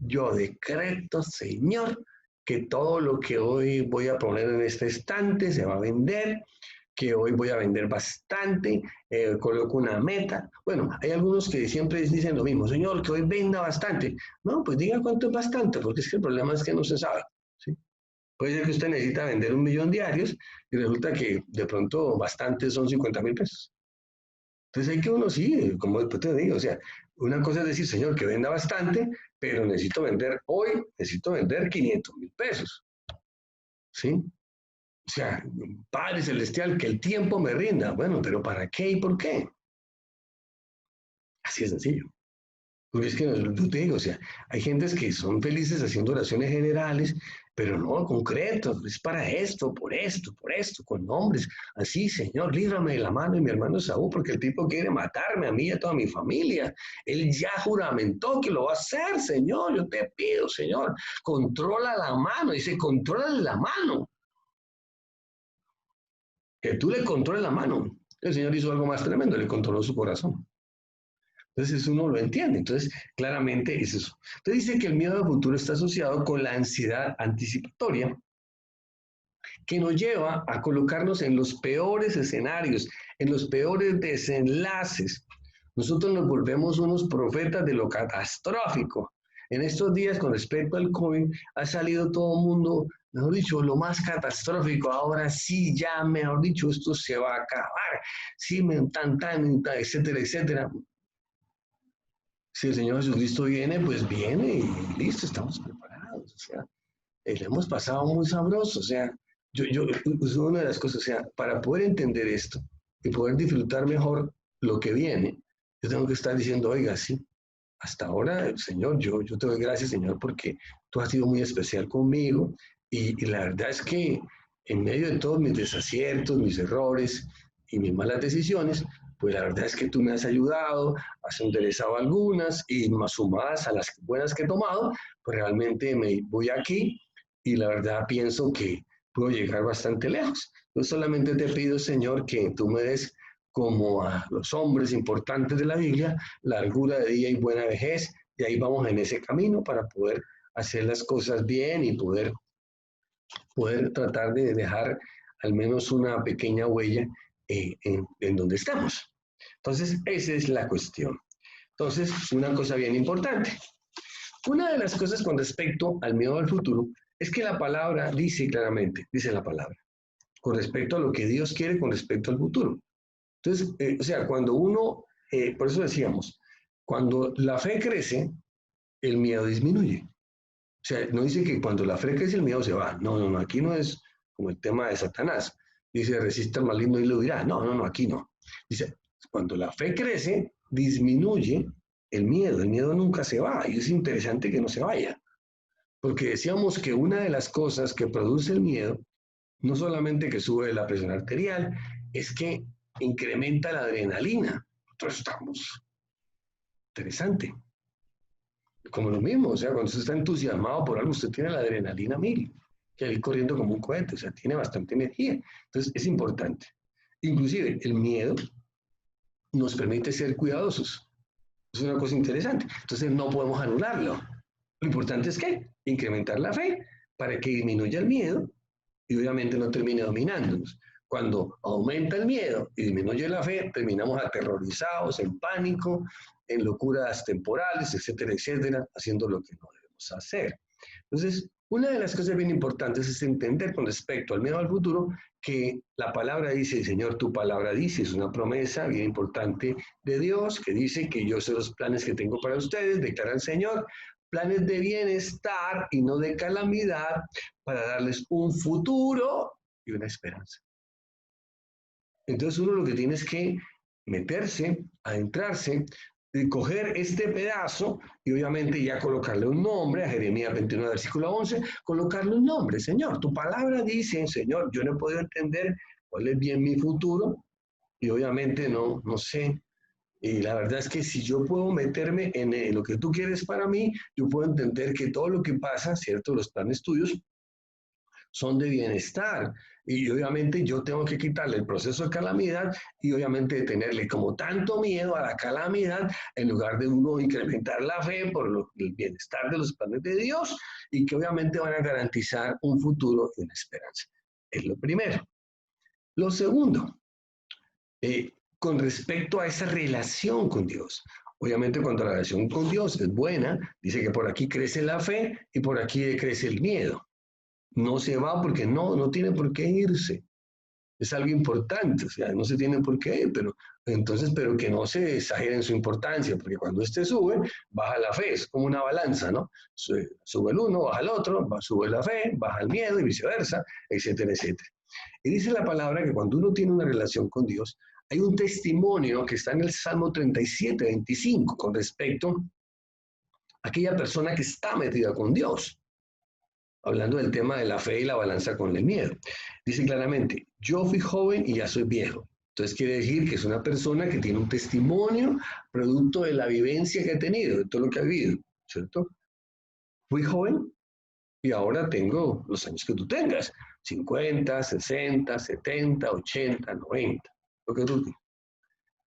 Yo decreto, Señor, que todo lo que hoy voy a poner en este estante se va a vender, que hoy voy a vender bastante, coloco una meta. Bueno, hay algunos que siempre dicen lo mismo, Señor, que hoy venda bastante. No, pues diga cuánto es bastante, porque es que el problema es que no se sabe, ¿sí? Puede ser que usted necesita vender 1.000.000 diarios y resulta que de pronto bastante son 50.000 pesos. Entonces hay que uno sí, como después te digo, o sea, una cosa es decir, Señor, que venda bastante, pero necesito vender hoy, necesito vender 500.000 pesos. ¿Sí? O sea, Padre Celestial, que el tiempo me rinda. Bueno, pero ¿para qué y por qué? Así es sencillo. Porque es que yo te digo, o sea, hay gentes que son felices haciendo oraciones generales, pero no concretos, es para por esto, con nombres. Así, Señor, líbrame de la mano de mi hermano Saúl, porque el tipo quiere matarme a mí y a toda mi familia. Él ya juramentó que lo va a hacer, Señor. Yo te pido, Señor, controla la mano. Dice, controla la mano. Que tú le controles la mano. El Señor hizo algo más tremendo, le controló su corazón. Entonces eso uno lo entiende. Entonces, claramente es eso. Entonces dice que el miedo al futuro está asociado con la ansiedad anticipatoria que nos lleva a colocarnos en los peores escenarios, en los peores desenlaces. Nosotros nos volvemos unos profetas de lo catastrófico. En estos días, con respecto al COVID, ha salido todo el mundo, mejor dicho, lo más catastrófico. Ahora sí, ya, mejor dicho, esto se va a acabar. Sí, etcétera, etcétera. Si el Señor Jesucristo viene, pues viene y listo, estamos preparados. O sea, le hemos pasado muy sabroso. O sea, es una de las cosas, o sea, para poder entender esto y poder disfrutar mejor lo que viene, yo tengo que estar diciendo, oiga, sí, hasta ahora, Señor, yo te doy gracias, Señor, porque tú has sido muy especial conmigo y la verdad es que en medio de todos mis desaciertos, mis errores y mis malas decisiones, pues la verdad es que tú me has ayudado, has enderezado algunas y más sumadas a las buenas que he tomado, pues realmente me voy aquí y la verdad pienso que puedo llegar bastante lejos. Yo solamente te pido, Señor, que tú me des como a los hombres importantes de la Biblia, largura de día y buena vejez, y ahí vamos en ese camino para poder hacer las cosas bien y poder tratar de dejar al menos una pequeña huella en donde estamos. Entonces, esa es la cuestión. Entonces, una cosa bien importante. Una de las cosas con respecto al miedo al futuro es que la palabra dice claramente, dice la palabra, con respecto a lo que Dios quiere con respecto al futuro. Entonces, o sea, cuando uno, por eso decíamos, cuando la fe crece, el miedo disminuye. O sea, no dice que cuando la fe crece el miedo se va. No, no, no, aquí no es como el tema de Satanás. Dice, resiste al maligno y lo dirá. No, no, no, aquí no. Dice, cuando la fe crece, disminuye el miedo. El miedo nunca se va y es interesante que no se vaya. Porque decíamos que una de las cosas que produce el miedo, no solamente que sube la presión arterial, es que incrementa la adrenalina. Entonces estamos interesante. Como lo mismo, o sea, cuando usted está entusiasmado por algo, usted tiene la adrenalina 1000, que ir corriendo como un cohete, o sea, tiene bastante energía. Entonces es importante. Inclusive el miedo nos permite ser cuidadosos. Es una cosa interesante. Entonces no podemos anularlo. Lo importante es que incrementar la fe para que disminuya el miedo y obviamente no termine dominándonos. Cuando aumenta el miedo y disminuye la fe, terminamos aterrorizados, en pánico, en locuras temporales, etcétera, etcétera, haciendo lo que no debemos hacer. Entonces, una de las cosas bien importantes es entender con respecto al miedo al futuro que la palabra dice, Señor, tu palabra dice, es una promesa bien importante de Dios que dice que yo sé los planes que tengo para ustedes, declara el Señor, planes de bienestar y no de calamidad, para darles un futuro y una esperanza. Entonces uno lo que tiene es que meterse, adentrarse, y coger este pedazo y obviamente ya colocarle un nombre, a Jeremías 29, versículo 11, colocarle un nombre. Señor, tu palabra dice, Señor, yo no he podido entender cuál es bien mi futuro y obviamente no sé. Y la verdad es que si yo puedo meterme en lo que tú quieres para mí, yo puedo entender que todo lo que pasa, ¿cierto? Los planes tuyos son de bienestar. Y obviamente yo tengo que quitarle el proceso de calamidad y obviamente tenerle como tanto miedo a la calamidad en lugar de uno incrementar la fe por el bienestar de los planes de Dios y que obviamente van a garantizar un futuro y una esperanza. Es lo primero. Lo segundo, con respecto a esa relación con Dios. Obviamente cuando la relación con Dios es buena, dice que por aquí crece la fe y por aquí crece el miedo. No se va porque no tiene por qué irse. Es algo importante, o sea, no se tiene por qué ir, pero que no se exagere en su importancia, porque cuando este sube, baja la fe, es como una balanza, ¿no? Sube el uno, baja el otro, sube la fe, baja el miedo y viceversa, etcétera, etcétera. Y dice la palabra que cuando uno tiene una relación con Dios, hay un testimonio que está en el Salmo 37, 25, con respecto a aquella persona que está metida con Dios, hablando del tema de la fe y la balanza con el miedo. Dice claramente, yo fui joven y ya soy viejo. Entonces quiere decir que es una persona que tiene un testimonio producto de la vivencia que ha tenido, de todo lo que ha vivido, ¿cierto? Fui joven y ahora tengo los años que tú tengas, 50, 60, 70, 80, 90, lo que tú tengas.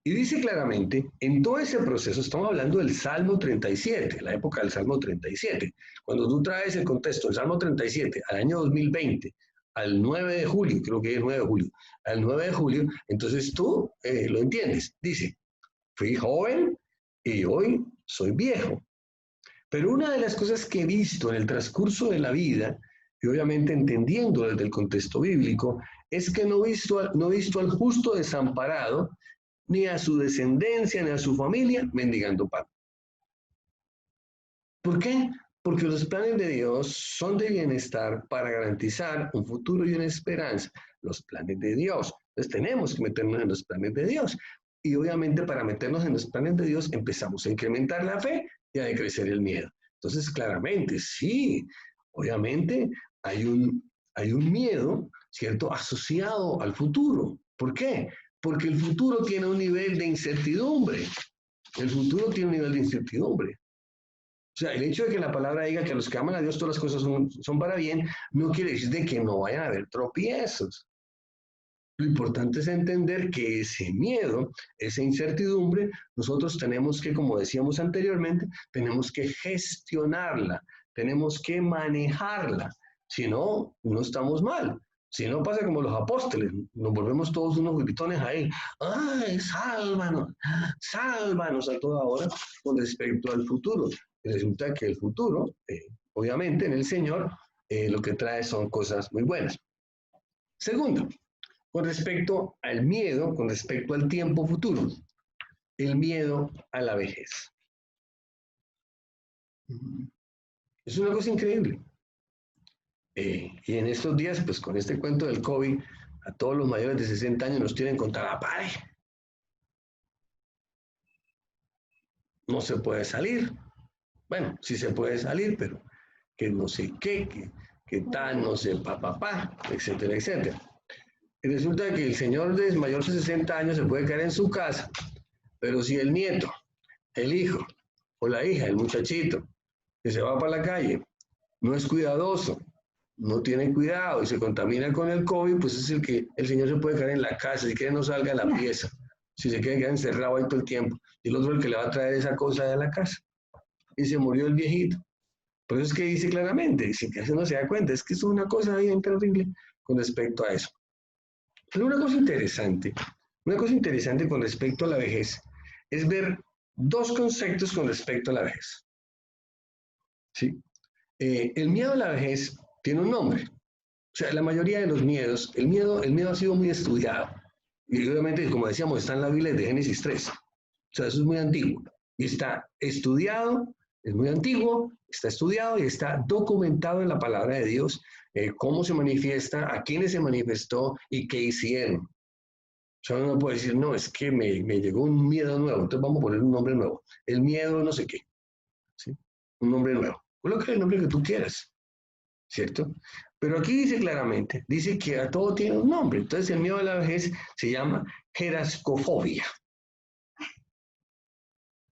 Y dice claramente, en todo ese proceso, estamos hablando del Salmo 37, la época del Salmo 37. Cuando tú traes el contexto del Salmo 37 al año 2020, al 9 de julio, creo que es 9 de julio, al 9 de julio, entonces tú lo entiendes. Dice, fui joven y hoy soy viejo. Pero una de las cosas que he visto en el transcurso de la vida, y obviamente entendiendo desde el contexto bíblico, es que no he visto al justo desamparado, ni a su descendencia, ni a su familia mendigando pan. ¿Por qué? Porque los planes de Dios son de bienestar para garantizar un futuro y una esperanza. Los planes de Dios. Entonces tenemos que meternos en los planes de Dios. Y obviamente para meternos en los planes de Dios empezamos a incrementar la fe y a decrecer el miedo. Entonces claramente, sí, obviamente hay un miedo, ¿cierto?, asociado al futuro. ¿Por qué? Porque el futuro tiene un nivel de incertidumbre. El futuro tiene un nivel de incertidumbre. O sea, el hecho de que la palabra diga que a los que aman a Dios todas las cosas son para bien, no quiere decir de que no vayan a haber tropiezos. Lo importante es entender que ese miedo, esa incertidumbre, nosotros tenemos que, como decíamos anteriormente, tenemos que gestionarla, tenemos que manejarla. Si no, no estamos mal. Si no, pasa como los apóstoles, nos volvemos todos unos gritones ahí. ¡Ay, sálvanos! ¡Sálvanos a toda hora con respecto al futuro! Y resulta que el futuro, obviamente, en el Señor, lo que trae son cosas muy buenas. Segundo, con respecto al miedo, con respecto al tiempo futuro, el miedo a la vejez. Es una cosa increíble. Y en estos días, pues con este cuento del COVID, a todos los mayores de 60 años nos tienen contra la pared. No se puede salir. Bueno, sí se puede salir, pero que no sé qué, que tal, no sé, etcétera, etcétera. Y resulta que el señor de mayor de 60 años se puede quedar en su casa, pero si el nieto, el hijo o la hija, el muchachito, que se va para la calle, no es cuidadoso, no tiene cuidado y se contamina con el COVID, pues es el que el señor se puede quedar en la casa, si quiere no salga de la pieza, si se quiere quedar encerrado ahí todo el tiempo, y el otro el que le va a traer esa cosa de la casa. Y se murió el viejito. Por eso es que dice claramente, sin que no se da cuenta, es que es una cosa bien terrible con respecto a eso. Pero una cosa interesante con respecto a la vejez es ver dos conceptos con respecto a la vejez. ¿Sí? El miedo a la vejez tiene un nombre. O sea, la mayoría de los miedos, el miedo ha sido muy estudiado. Y obviamente, como decíamos, está en la Biblia de Génesis 3. O sea, eso es muy antiguo. Y está estudiado Es muy antiguo, está estudiado y está documentado en la palabra de Dios, cómo se manifiesta, a quiénes se manifestó y qué hicieron. O sea, uno no puede decir, no, es que me llegó un miedo nuevo, entonces vamos a poner un nombre nuevo. El miedo no sé qué, ¿sí? Un nombre nuevo. Coloca el nombre que tú quieras, ¿cierto? Pero aquí dice claramente, dice que a todo tiene un nombre. Entonces el miedo a la vejez se llama gerascofobia.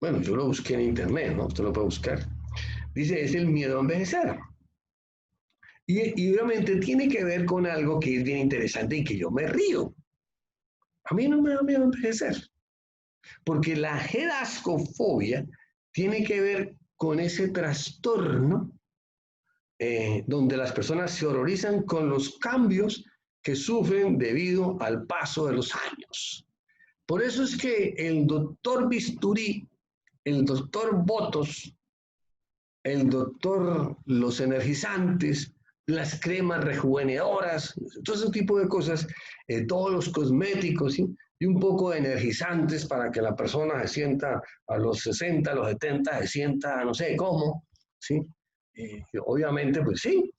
Bueno, yo lo busqué en internet, ¿no? Usted lo puede buscar. Dice, es el miedo a envejecer. Y obviamente tiene que ver con algo que es bien interesante y que yo me río. A mí no me da miedo envejecer, porque la gerascofobia tiene que ver con ese trastorno donde las personas se horrorizan con los cambios que sufren debido al paso de los años. Por eso es que el doctor Bisturí, el doctor Botos, el doctor Los Energizantes, las cremas rejuvenedoras, todo ese tipo de cosas, todos los cosméticos, ¿sí? Y un poco de energizantes para que la persona se sienta a los 60, a los 70, se sienta no sé cómo, ¿sí? Obviamente, pues sí,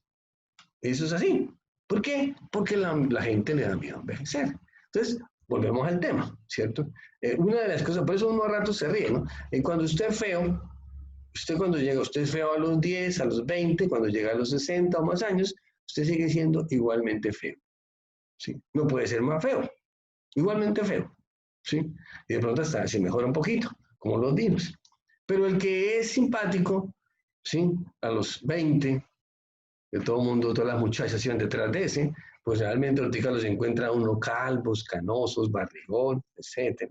eso es así. ¿Por qué? Porque la gente le da miedo envejecer. Entonces, volvemos al tema, ¿cierto? Una de las cosas, por eso uno a rato se ríe, ¿no? Cuando usted es feo, usted cuando llega, usted es feo a los 10, a los 20, cuando llega a los 60 o más años, usted sigue siendo igualmente feo, ¿sí? No puede ser más feo, igualmente feo, ¿sí? Y de pronto hasta se mejora un poquito, como los dinos. Pero el que es simpático, ¿sí? A los 20, que todo el mundo, todas las muchachas iban detrás de ese, pues realmente ahorita los encuentra uno calvos, canosos, barrigón, etc.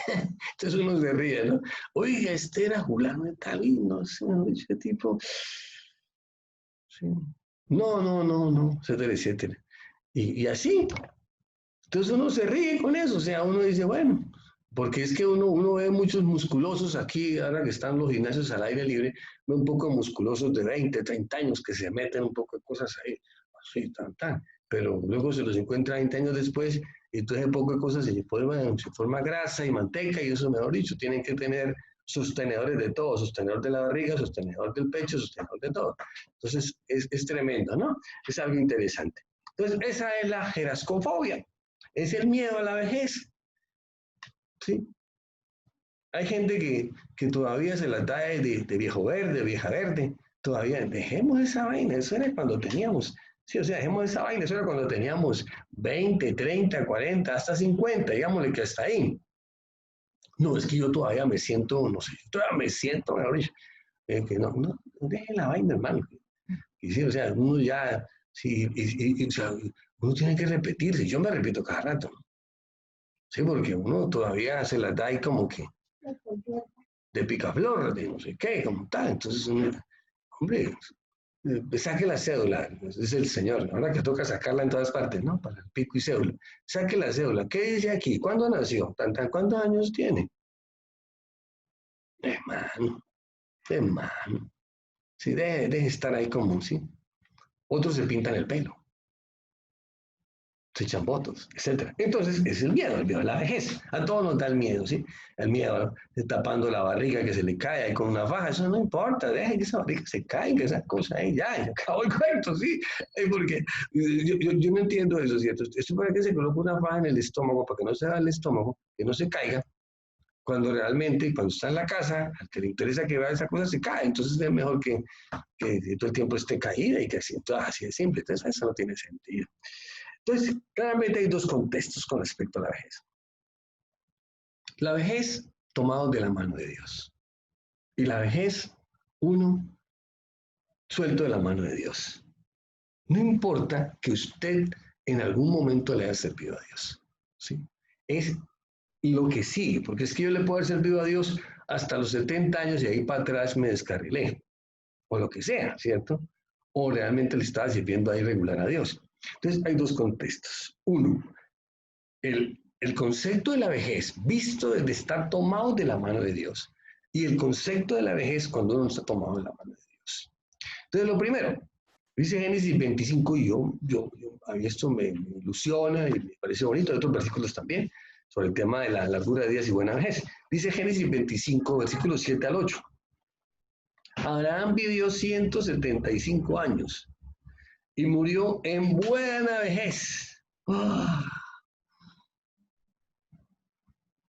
Entonces uno se ríe, ¿no? Oiga, este era Julano de tal y no sé, ese tipo. Sí. No, etcétera, etcétera. Y así. Entonces uno se ríe con eso, o sea, uno dice, bueno, porque es que uno ve muchos musculosos aquí, ahora que están los gimnasios al aire libre, ve un poco musculosos de 20, 30 años que se meten un poco de cosas ahí, así, tan, pero luego se los encuentra 20 años después y entonces poco de cosas se forma grasa y manteca y eso, mejor dicho, tienen que tener sostenedores de todo, sostenedor de la barriga, sostenedor del pecho, sostenedor de todo. Entonces es tremendo, ¿no? Es algo interesante. Entonces esa es la gerascofobia. Es el miedo a la vejez, ¿sí? Hay gente que todavía se las da de viejo verde, vieja verde. Todavía dejemos esa vaina, eso era cuando teníamos, sí, o sea, dejemos esa vaina, eso era cuando teníamos 20, 30, 40, hasta 50, digámosle que hasta ahí. No, es que yo todavía me siento, no sé, todavía me siento, mejor dicho, que no, dejen la vaina, hermano. Y sí, o sea, uno ya, sí, o sea, uno tiene que repetirse, yo me repito cada rato. Sí, porque uno todavía se las da ahí como que de picaflor, de no sé qué, como tal. Entonces, hombre, saque la cédula, es el señor. Ahora que toca sacarla en todas partes, ¿no? Para el pico y cédula. Saque la cédula. ¿Qué dice aquí? ¿Cuándo nació? ¿Cuántos años tiene? Hermano, hermano. Sí, deje estar ahí como, ¿sí? Otros se pintan el pelo, se echan votos, etcétera. Entonces, es el miedo a la vejez. A todos nos da el miedo, ¿sí? El miedo de tapando la barriga que se le cae ahí con una faja, eso no importa, dejen que esa barriga se caiga, esa cosa ahí, ya acabó el cuento, ¿sí? Porque yo no entiendo eso, ¿cierto? Esto para que se coloque una faja en el estómago, para que no se haga el estómago, que no se caiga, cuando realmente, cuando está en la casa, al que le interesa que vea esa cosa, se cae. Entonces es mejor que todo el tiempo esté caída y que así de simple. Entonces eso no tiene sentido. Entonces, claramente hay dos contextos con respecto a la vejez. La vejez tomado de la mano de Dios. Y la vejez, uno suelto de la mano de Dios. No importa que usted en algún momento le haya servido a Dios. ¿Sí? Es lo que sigue, porque es que yo le puedo haber servido a Dios hasta los 70 años y ahí para atrás me descarrilé, o lo que sea, ¿cierto? O realmente le estaba sirviendo ahí regular a Dios. Entonces hay dos contextos. Uno, el concepto de la vejez, visto desde estar tomado de la mano de Dios, y el concepto de la vejez cuando uno está tomado de la mano de Dios. Entonces, lo primero, dice Génesis 25, y a mí esto me ilusiona y me parece bonito, hay otros versículos también, sobre el tema de la largura de días y buena vejez. Dice Génesis 25, versículos 7 al 8. Abraham vivió 175 años y murió en buena vejez. Ah,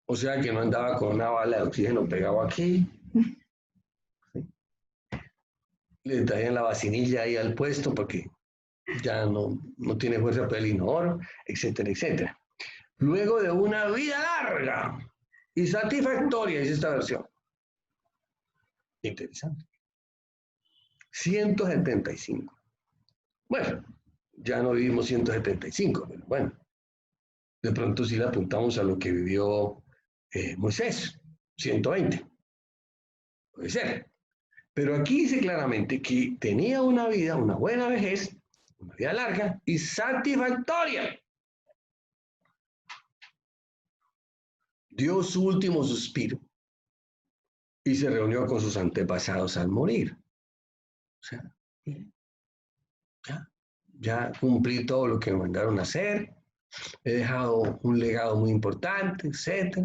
o sea que no andaba con una bala de oxígeno pegado aquí, ¿sí? Le traían la vacinilla ahí al puesto porque ya no tiene fuerza para el inodoro, etcétera, etcétera. Luego de una vida larga y satisfactoria, dice esta versión. Interesante. 175. Bueno, ya no vivimos 175, pero bueno, de pronto sí le apuntamos a lo que vivió Moisés, 120. Puede ser. Pero aquí dice claramente que tenía una vida, una buena vejez, una vida larga y satisfactoria. Dio su último suspiro y se reunió con sus antepasados al morir. O sea, ya cumplí todo lo que me mandaron a hacer, he dejado un legado muy importante, etc.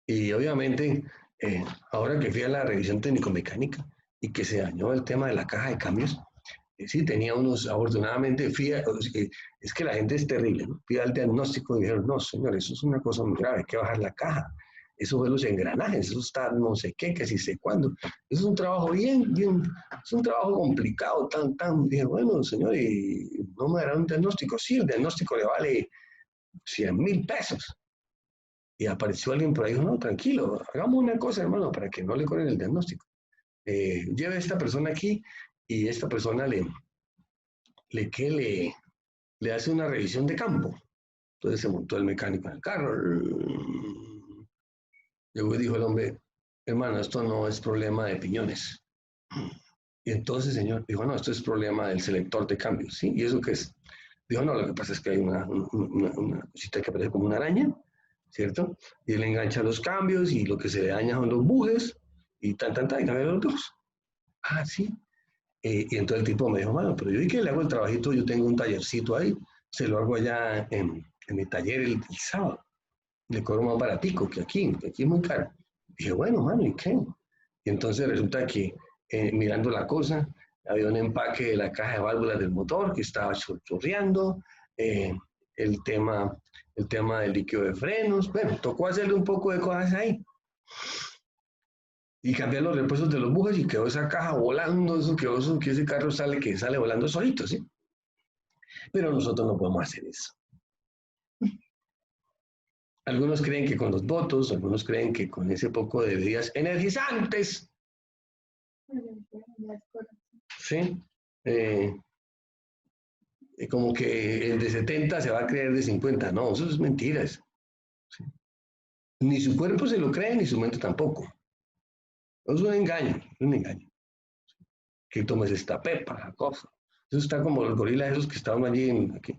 Y obviamente, ahora que fui a la revisión técnico-mecánica y que se dañó el tema de la caja de cambios, sí, tenía unos, afortunadamente, es que la gente es terrible, ¿no? Fui al diagnóstico y dijeron, no, señor, eso es una cosa muy grave, hay que bajar la caja. Eso fue los engranajes, eso está no sé qué, que si sé cuándo. Eso es un trabajo es un trabajo complicado, dije, bueno, señor, ¿y no me dará un diagnóstico? Sí, el diagnóstico le vale 100,000 pesos. Y apareció alguien por ahí y dijo, no, tranquilo, hagamos una cosa, hermano, para que no le corren el diagnóstico. Lleve a esta persona aquí y esta persona le hace una revisión de campo. Entonces se montó el mecánico en el carro. Luego dijo el hombre, hermano, esto no es problema de piñones. Y entonces el señor dijo, no, esto es problema del selector de cambios, ¿sí? ¿Y eso qué es? Dijo, no, lo que pasa es que hay una cosita que parece como una araña, ¿cierto? Y él engancha los cambios y lo que se le daña son los bujes y y cambia los bujos. Ah, sí. Y entonces el tipo me dijo, mano, pero yo vi que le hago el trabajito, yo tengo un tallercito ahí, se lo hago allá en mi taller el sábado. Le cobro más baratico que aquí es muy caro. Dije, bueno, mano, ¿y qué? Y entonces resulta que mirando la cosa, había un empaque de la caja de válvulas del motor que estaba chorreando, eh, el, tema, el tema del líquido de frenos, bueno, tocó hacerle un poco de cosas ahí. Y cambiar los repuestos de los bujes y quedó esa caja volando, que ese carro que sale volando solito, ¿sí? Pero nosotros no podemos hacer eso. Algunos creen que con los votos, algunos creen que con ese poco de bebidas energizantes, ¿sí? Eh, como que el de 70 se va a creer de 50. No, eso es mentiras. ¿Sí? Ni su cuerpo se lo cree, ni su mente tampoco. Es un engaño, es un engaño. Que tomes esta pepa, la cosa. Eso está como los gorilas esos que estaban allí aquí.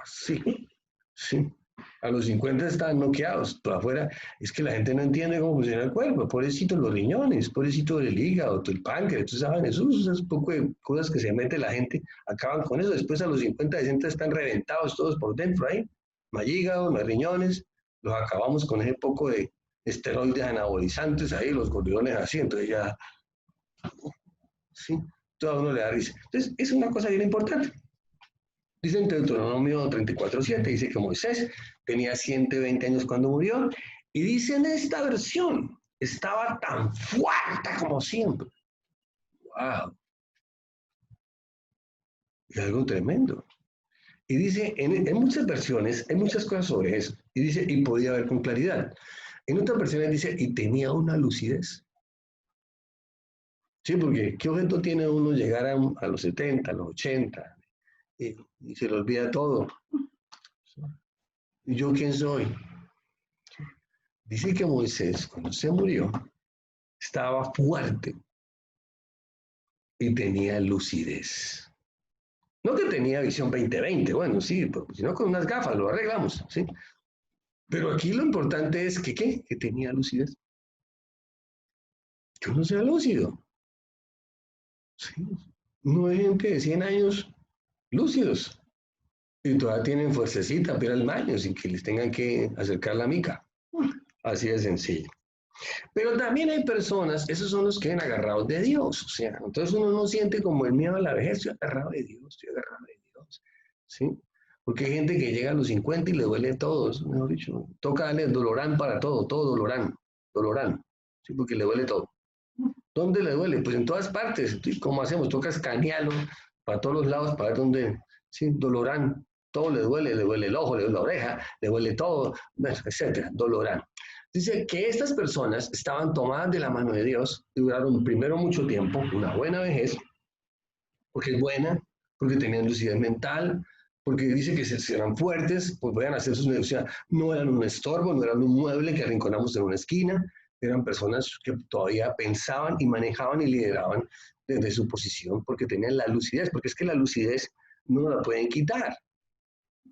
Sí, sí. A los 50 están noqueados, todo afuera. Es que la gente no entiende cómo funciona el cuerpo. Pobrecito los riñones, pobrecito el hígado, el páncreas, tú sabes, esos poco de cosas que se mete la gente, acaban con eso. Después a los 50, 60 están reventados todos por dentro ahí. No hay hígado, no hay riñones. Los acabamos con ese poco de esteroides anabolizantes ahí, los gorriones así. Entonces ya, sí, todo a uno le da risa. Entonces, es una cosa bien importante. Dice en Deuteronomio 34:7, dice que Moisés tenía 120 años cuando murió, y dice en esta versión, estaba tan fuerte como siempre. ¡Wow! Es algo tremendo. Y dice, en muchas versiones, hay muchas cosas sobre eso, y dice, y podía ver con claridad. En otras versiones dice, y tenía una lucidez. Sí, porque ¿qué objeto tiene uno llegar a los 70, a los 80, y se le olvida todo? ¿Y yo quién soy? Dice que Moisés, cuando se murió, estaba fuerte y tenía lucidez. No que tenía visión 20/20, bueno, sí, sino con unas gafas lo arreglamos, ¿sí? Pero aquí lo importante es que, ¿qué? Que tenía lucidez. Que uno sea lúcido. ¿Sí? No hay gente de 100 años lúcidos y todavía tienen fuercecita para ir al baño sin que les tengan que acercar la mica. Así de sencillo. Pero también hay personas, esos son los que ven agarrados de Dios, o sea, entonces uno no siente como el miedo a la vejez, estoy agarrado de Dios, estoy agarrado de Dios, ¿sí? Porque hay gente que llega a los 50 y le duele todo, eso, mejor dicho, toca darle dolorán para todo, todo dolorán, dolorán, ¿sí? Porque le duele todo. ¿Dónde le duele? Pues en todas partes, ¿sí? ¿Cómo hacemos? Toca escanearlo para todos los lados para ver dónde, ¿sí? Dolorán, todo le duele el ojo, le duele la oreja, le duele todo, etcétera, dolorán. Dice que estas personas estaban tomadas de la mano de Dios y duraron primero mucho tiempo, una buena vejez, porque es buena, porque tenían lucidez mental, porque dice que se eran fuertes, pues podían hacer sus negocios, no eran un estorbo, no eran un mueble que arrinconamos en una esquina, eran personas que todavía pensaban y manejaban y lideraban desde su posición, porque tenían la lucidez, porque es que la lucidez no la pueden quitar.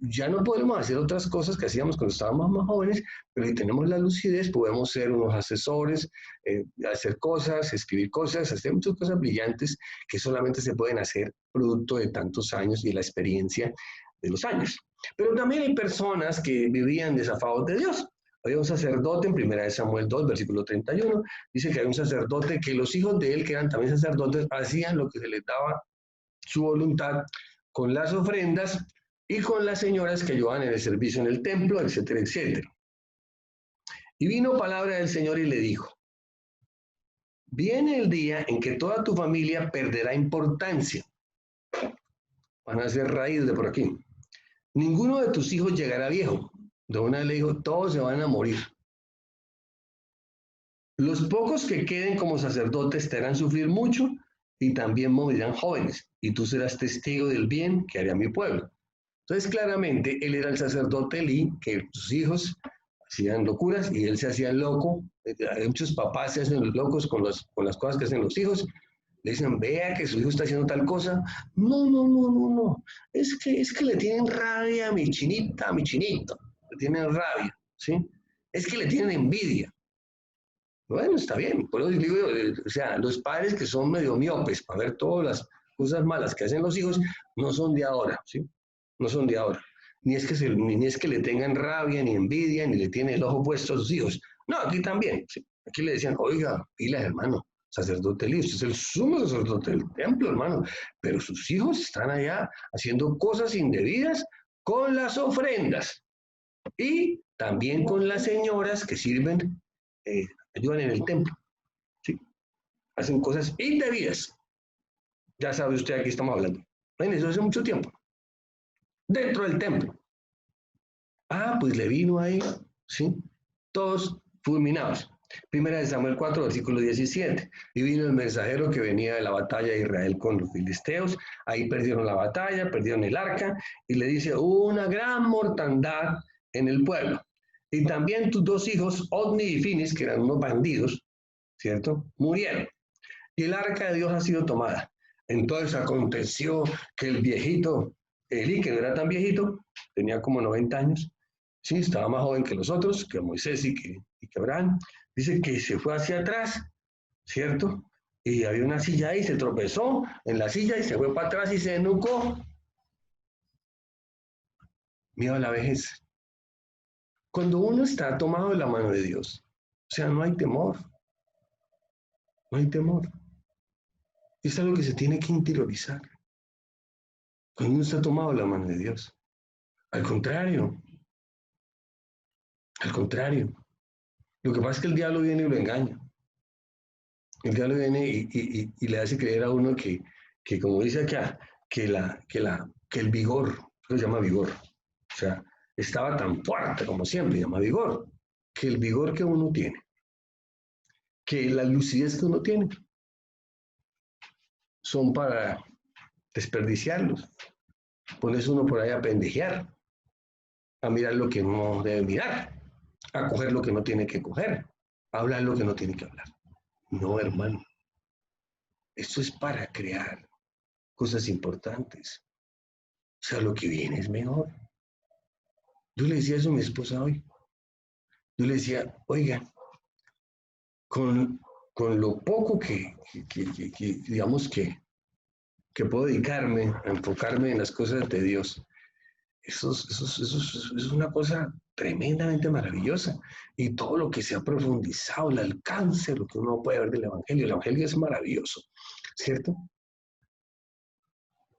Ya no podemos hacer otras cosas que hacíamos cuando estábamos más jóvenes, pero si tenemos la lucidez, podemos ser unos asesores, hacer cosas, escribir cosas, hacer muchas cosas brillantes que solamente se pueden hacer producto de tantos años y la experiencia de los años. Pero también hay personas que vivían desafados de Dios. Había un sacerdote en 1 Samuel 2, versículo 31, dice que había un sacerdote que los hijos de él, que eran también sacerdotes, hacían lo que se les daba su voluntad con las ofrendas y con las señoras que ayudaban en el servicio en el templo, etcétera, etcétera. Y vino palabra del Señor y le dijo, viene el día en que toda tu familia perderá importancia. Van a ser raíz de por aquí. Ninguno de tus hijos llegará viejo. De una vez le dijo, todos se van a morir. Los pocos que queden como sacerdotes te harán sufrir mucho y también morirán jóvenes, y tú serás testigo del bien que haré a mi pueblo. Entonces, claramente, él era el sacerdote Elí, que sus hijos hacían locuras y él se hacía loco. Hay muchos papás se hacen los locos con las cosas que hacen los hijos. Le dicen, vea que su hijo está haciendo tal cosa. No, no, no, no, no. Es que le tienen rabia a mi chinita, a mi chinito. Le tienen rabia, ¿sí? Es que le tienen envidia. Bueno, está bien. Por eso digo, o sea, los padres que son medio miopes para ver todas las cosas malas que hacen los hijos, no son de ahora, ¿sí? No son de ahora. Ni es que le tengan rabia, ni envidia, ni le tienen el ojo puesto a sus hijos. No, aquí también. ¿Sí? Aquí le decían, oiga, pilas, hermano, sacerdote Elí, usted es el sumo sacerdote del templo, hermano. Pero sus hijos están allá haciendo cosas indebidas con las ofrendas. Y también con las señoras que sirven, ayudan en el templo. ¿Sí? Hacen cosas indebidas. Ya sabe usted a qué estamos hablando. En eso hace mucho tiempo. Dentro del templo. Ah, pues le vino ahí, ¿sí? Todos fulminados. 1 Samuel 4, versículo 17. Y vino el mensajero que venía de la batalla de Israel con los filisteos. Ahí perdieron la batalla, perdieron el arca. Y le dice, hubo una gran mortandad en el pueblo. Y también tus dos hijos, Odni y Finis, que eran unos bandidos, ¿cierto? Murieron. Y el arca de Dios ha sido tomada. Entonces aconteció que el viejito, Elí, que no era tan viejito, tenía como 90 años, sí, estaba más joven que los otros, que Moisés y que Abraham, dice que se fue hacia atrás, ¿cierto? Y había una silla ahí, se tropezó en la silla y se fue para atrás y se enucó. Miedo a la vejez. Cuando uno está tomado de la mano de Dios, o sea, no hay temor, no hay temor. Es algo que se tiene que interiorizar. Cuando uno está tomado de la mano de Dios. Al contrario, al contrario. Lo que pasa es que el diablo viene y lo engaña. El diablo viene y le hace creer a uno que como dice acá, que el vigor, lo llama vigor, o sea, estaba tan fuerte como siempre, llama vigor, que el vigor que uno tiene, que la lucidez que uno tiene, son para desperdiciarlos. Pones uno por ahí a pendejear, a mirar lo que no debe mirar, a coger lo que no tiene que coger, a hablar lo que no tiene que hablar. No, hermano. Esto es para crear cosas importantes. O sea, lo que viene es mejor. Yo le decía eso a mi esposa hoy. Yo le decía, oiga, con, con lo poco digamos que puedo dedicarme a enfocarme en las cosas de Dios, eso es una cosa tremendamente maravillosa. Y todo lo que se ha profundizado, el alcance, lo que uno puede ver del Evangelio. El Evangelio es maravilloso, ¿cierto?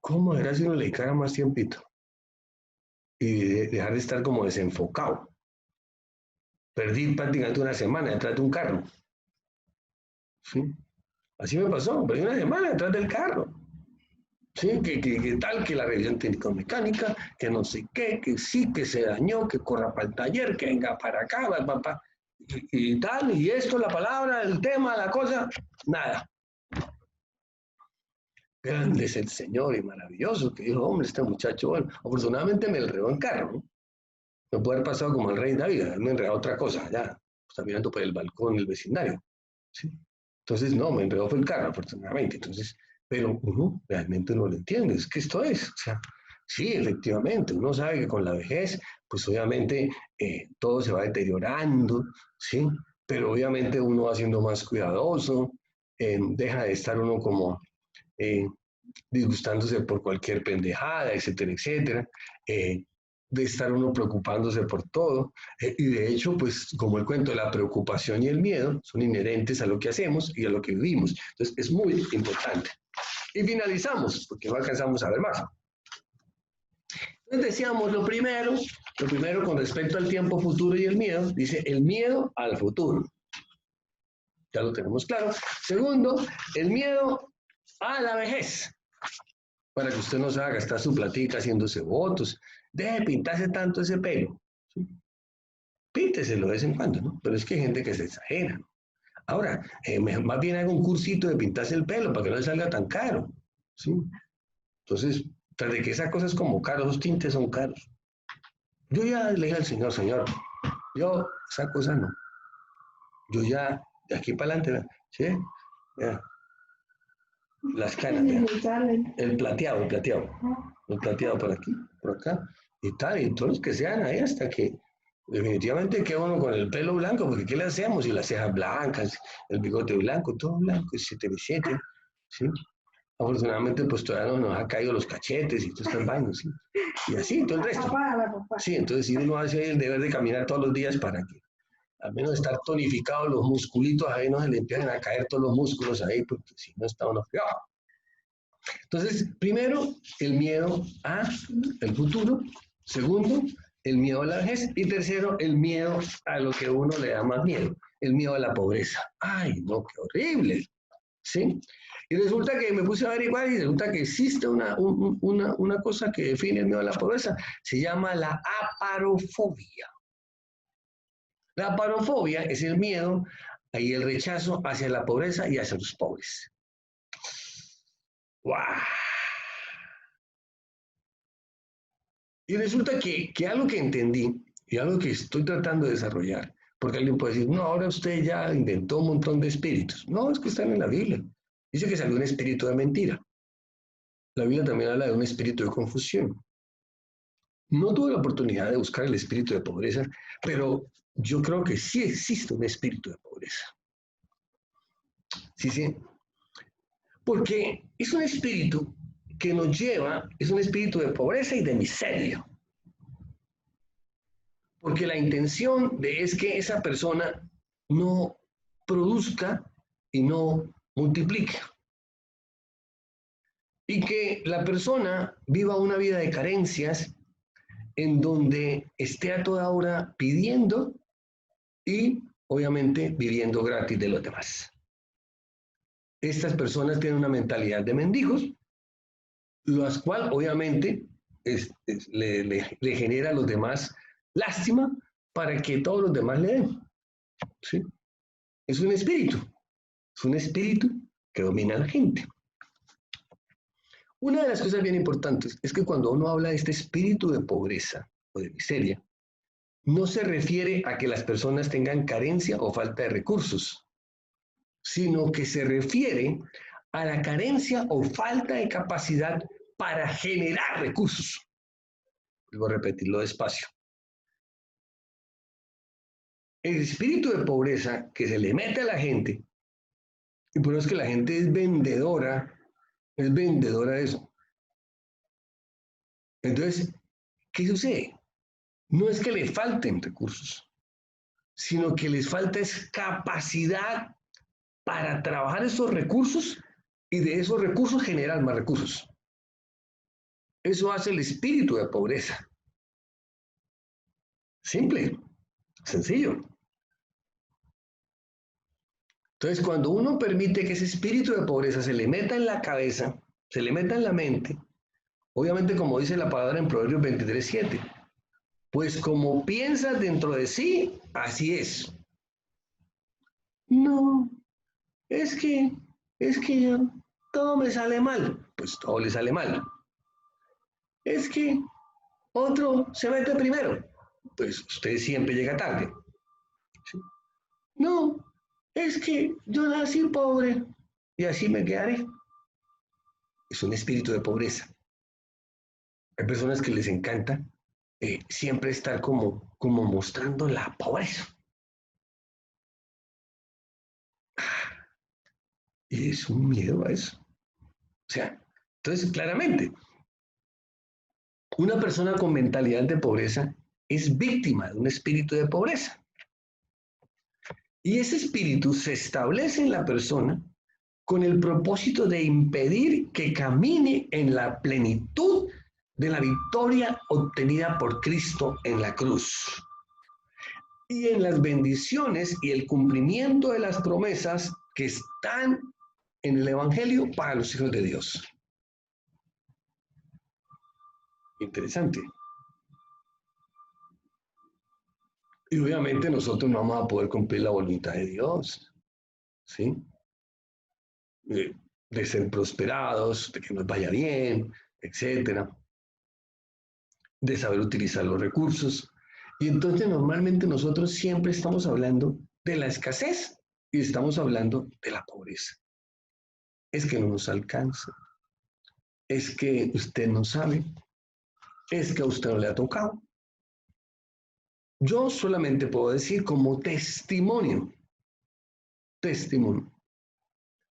¿Cómo era si uno le dedicara más tiempito? Y dejar de estar como desenfocado. Perdí prácticamente una semana detrás de un carro. ¿Sí? Así me pasó, perdí una semana detrás del carro. ¿Sí? Que tal, que la revisión técnico-mecánica, que no sé qué, que sí, que se dañó, que corra para el taller, que venga para acá, y tal, y esto, la palabra, el tema, la cosa, nada. Grande es el Señor y maravilloso, que dijo, hombre, este muchacho, bueno, afortunadamente me enredó en carro, ¿no? Me puede haber pasado como el rey David, me enredó otra cosa, allá, está mirando por el balcón del vecindario, ¿sí? Entonces, no, me enredó fue el carro, afortunadamente, entonces, pero uno realmente no lo entiende, es que esto es, o sea, sí, efectivamente, uno sabe que con la vejez, pues obviamente todo se va deteriorando, ¿sí? Pero obviamente uno va siendo más cuidadoso, deja de estar uno como eh, disgustándose por cualquier pendejada, etcétera, etcétera, de estar uno preocupándose por todo. Y de hecho, pues como el cuento, la preocupación y el miedo son inherentes a lo que hacemos y a lo que vivimos. Entonces es muy importante. Y finalizamos, porque no alcanzamos a ver más. Entonces decíamos lo primero con respecto al tiempo futuro y el miedo, dice el miedo al futuro. Ya lo tenemos claro. Segundo, el miedo a la vejez. Para que usted no se haga gastar su platica haciéndose votos. Deje de pintarse tanto ese pelo. ¿Sí? Pínteselo de vez en cuando, ¿no? Pero es que hay gente que se exagera, ¿no? Ahora, más bien haga un cursito de pintarse el pelo para que no le salga tan caro. ¿Sí? Entonces, tras de que esas cosas como caros, los tintes son caros. Yo ya le dije al señor, señor, yo esa cosa no. Yo ya, de aquí para adelante, ¿sí? Ya, las canas, vea. El plateado por aquí, por acá, y tal, y todos los que sean ahí hasta que definitivamente queda uno con el pelo blanco, porque ¿qué le hacemos? Y las cejas blancas, el bigote blanco, todo blanco, y 7 ¿sí? Afortunadamente, pues todavía no nos ha caído los cachetes y todo está en baño, ¿sí? Y así, todo el resto. Sí, entonces si uno hace el deber de caminar todos los días para que al menos estar tonificados los musculitos, ahí no se le empiezan a caer todos los músculos ahí, porque si no está uno frío. Entonces, primero, el miedo al futuro. Segundo, el miedo a la vejez. Y tercero, el miedo a lo que a uno le da más miedo, el miedo a la pobreza. ¡Ay, no, qué horrible! ¿Sí? Y resulta que me puse a averiguar y resulta que existe una cosa que define el miedo a la pobreza. Se llama la aparofobia. La aparofobia es el miedo y el rechazo hacia la pobreza y hacia los pobres. ¡Wow! Y resulta que algo que entendí y algo que estoy tratando de desarrollar, porque alguien puede decir, no, ahora usted ya inventó un montón de espíritus. No, es que están en la Biblia. Dice que salió un espíritu de mentira. La Biblia también habla de un espíritu de confusión. No tuve la oportunidad de buscar el espíritu de pobreza, pero yo creo que sí existe un espíritu de pobreza. Sí, sí. Porque es un espíritu que nos lleva, es un espíritu de pobreza y de miseria. Porque la intención es que esa persona no produzca y no multiplique. Y que la persona viva una vida de carencias en donde esté a toda hora pidiendo y obviamente viviendo gratis de los demás. Estas personas tienen una mentalidad de mendigos, las cual obviamente le genera a los demás lástima para que todos los demás le den. ¿Sí? Es un espíritu que domina a la gente. Una de las cosas bien importantes es que cuando uno habla de este espíritu de pobreza o de miseria, no se refiere a que las personas tengan carencia o falta de recursos, sino que se refiere a la carencia o falta de capacidad para generar recursos. Vuelvo a repetirlo despacio. El espíritu de pobreza que se le mete a la gente, y por eso es que la gente es vendedora de eso. Entonces, ¿qué sucede? No es que le falten recursos, sino que les falta es capacidad para trabajar esos recursos y de esos recursos generar más recursos. Eso hace el espíritu de pobreza. Simple, sencillo. Entonces, cuando uno permite que ese espíritu de pobreza se le meta en la cabeza, se le meta en la mente, obviamente como dice la palabra en Proverbios 23:7, pues como piensas dentro de sí, así es. No, es que, es que ya todo me sale mal, pues todo le sale mal. Es que otro se mete primero, pues usted siempre llega tarde. ¿Sí? No, es que yo nací pobre y así me quedaré. Es un espíritu de pobreza. Hay personas que les encanta siempre estar como mostrando la pobreza. Y es un miedo a eso. O sea, entonces claramente, una persona con mentalidad de pobreza es víctima de un espíritu de pobreza. Y ese espíritu se establece en la persona con el propósito de impedir que camine en la plenitud de la victoria obtenida por Cristo en la cruz y en las bendiciones y el cumplimiento de las promesas que están en el Evangelio para los hijos de Dios. Interesante. Y obviamente nosotros no vamos a poder cumplir la voluntad de Dios, ¿sí? De ser prosperados, de que nos vaya bien, etcétera, de saber utilizar los recursos. Y entonces normalmente nosotros siempre estamos hablando de la escasez y estamos hablando de la pobreza. Es que no nos alcanza, es que usted no sabe, es que a usted no le ha tocado. Yo solamente puedo decir como testimonio,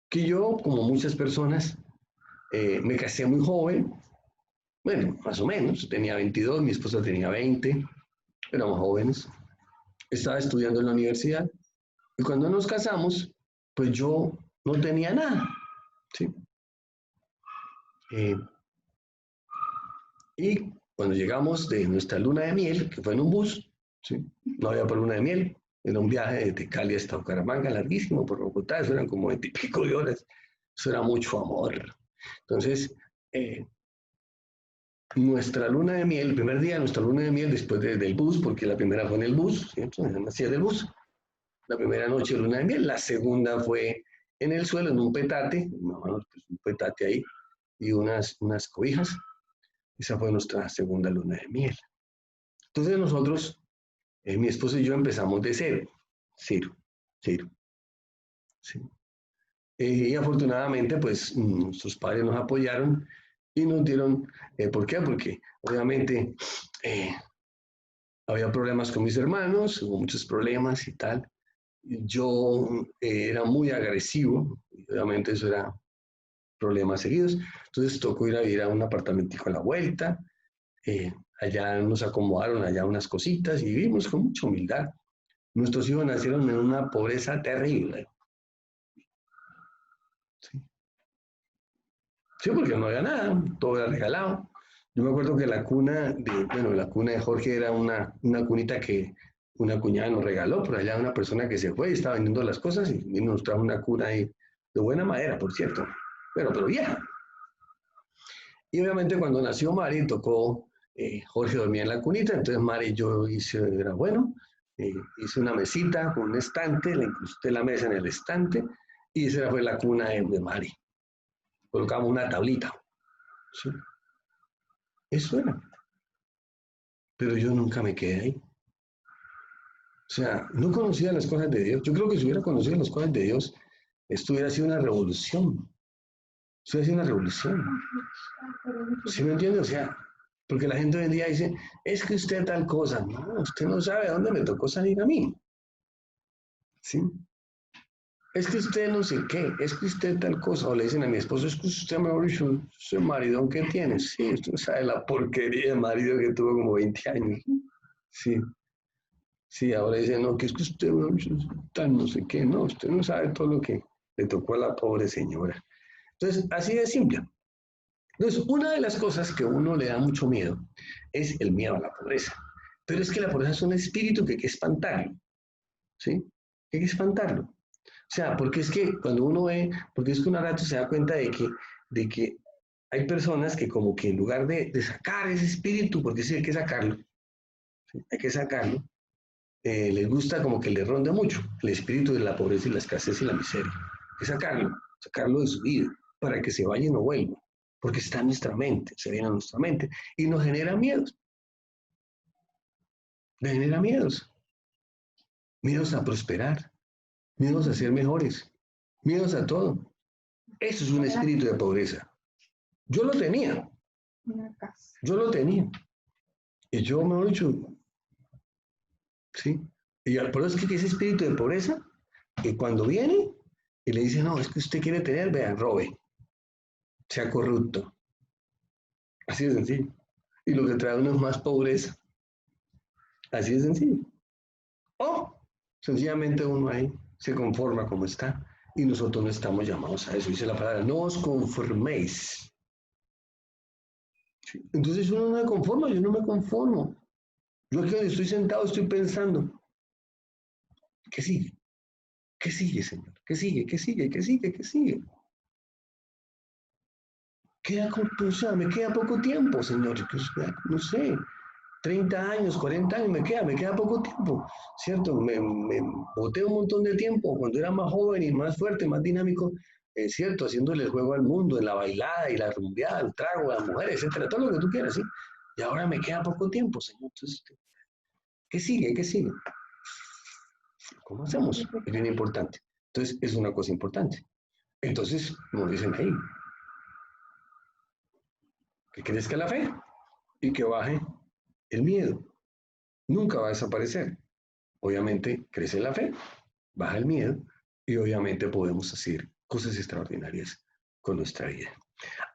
que yo, como muchas personas, me casé muy joven, bueno, más o menos, tenía 22, mi esposa tenía 20, éramos jóvenes, estaba estudiando en la universidad y cuando nos casamos, pues yo no tenía nada, ¿sí? Eh, y cuando llegamos de nuestra luna de miel, que fue en un bus, ¿sí? No había por luna de miel, era un viaje de Cali hasta Bucaramanga, larguísimo por Bogotá, eso eran como 20 y pico de horas, eso era mucho amor. Entonces, nuestra luna de miel, el primer día de nuestra luna de miel después del bus, porque la primera fue en el bus, ¿cierto? En la silla del bus, la primera noche de luna de miel, la segunda fue en el suelo, en un petate, pues un petate ahí, y unas cobijas. Esa fue nuestra segunda luna de miel. Entonces nosotros, mi esposo y yo empezamos de cero, cero, cero. ¿Sí? Y afortunadamente, pues nuestros padres nos apoyaron y nos dieron, ¿por qué? Porque obviamente eh, había problemas con mis hermanos, hubo muchos problemas y tal. Yo era muy agresivo, y obviamente eso era problemas seguidos. Entonces tocó ir a vivir a un apartamentico a la vuelta. Allá nos acomodaron allá unas cositas y vivimos con mucha humildad. Nuestros hijos nacieron en una pobreza terrible. Sí, sí, porque no había nada, todo era regalado. Yo me acuerdo que la cuna de Jorge era una cunita que una cuñada nos regaló por allá, una persona que se fue y estaba vendiendo las cosas y nos trajo una cuna ahí de buena madera, por cierto, pero vieja. Y obviamente cuando nació Mari tocó, Jorge dormía en la cunita, entonces Mari yo era bueno, hice una mesita con un estante, le incrusté la mesa en el estante y esa fue la cuna de Mari. Colocamos una tablita. ¿Sí? Eso era. Pero yo nunca me quedé ahí. O sea, no conocía las cosas de Dios. Yo creo que si hubiera conocido las cosas de Dios, esto hubiera sido una revolución. Esto hubiera sido una revolución. ¿Sí me entiende? O sea, porque la gente hoy en día dice, es que usted tal cosa. No, usted no sabe a dónde me tocó salir a mí. ¿Sí? es que usted no sé qué, es que usted tal cosa, o le dicen a mi esposo, es que usted, mejor dicho, ese maridón que tiene, sí, usted sabe la porquería de marido que tuvo como 20 años, sí, sí, ahora dice, no, que es que usted, mejor dicho, tal no sé qué, no, usted no sabe todo lo que le tocó a la pobre señora. Entonces, así de simple. Entonces, una de las cosas que a uno le da mucho miedo es el miedo a la pobreza. Pero es que la pobreza es un espíritu que hay que espantarlo, ¿sí? Hay que espantarlo. O sea, porque es que cuando uno ve, porque es que un rato se da cuenta de que hay personas que como que en lugar de sacar ese espíritu, porque sí hay que sacarlo, ¿sí? Hay que sacarlo, les gusta como que les ronda mucho el espíritu de la pobreza y la escasez y la miseria. Hay que sacarlo de su vida, para que se vaya y no vuelva, porque está en nuestra mente, se viene a nuestra mente, y nos genera miedos, nos genera miedos, miedos a prosperar, miedos a ser mejores, miedos a todo. Eso es un espíritu de pobreza. Yo lo tenía, yo lo tenía. Y yo me he dicho, sí. Y por eso es que ese espíritu de pobreza, que cuando viene y le dice, no, es que usted quiere tener, vea, robe, sea corrupto. Así de sencillo. Y lo que trae uno es más pobreza. Así de sencillo. O sencillamente uno ahí se conforma como está. Y nosotros no estamos llamados a eso. Dice la palabra, no os conforméis. ¿Sí? Entonces uno no se conforma, yo no me conformo. Yo aquí donde estoy sentado estoy pensando, ¿qué sigue? ¿Qué sigue, Señor? ¿Qué sigue? ¿Qué sigue? ¿Qué sigue? ¿Qué sigue? O sea, me queda poco tiempo, Señor. No sé, 30 años, 40 años, me queda poco tiempo, ¿cierto? Me boté un montón de tiempo cuando era más joven y más fuerte, más dinámico, ¿cierto? Haciéndole el juego al mundo, en la bailada y la rumbeada, el trago, las mujeres, etcétera, todo lo que tú quieras, ¿sí? Y ahora me queda poco tiempo, Señor. Entonces, ¿qué sigue? ¿Qué sigue? ¿Cómo hacemos? Es bien importante. Entonces, es una cosa importante. Entonces, como dicen ahí, que crezca la fe y que baje el miedo. Nunca va a desaparecer. Obviamente crece la fe, baja el miedo y obviamente podemos hacer cosas extraordinarias con nuestra vida.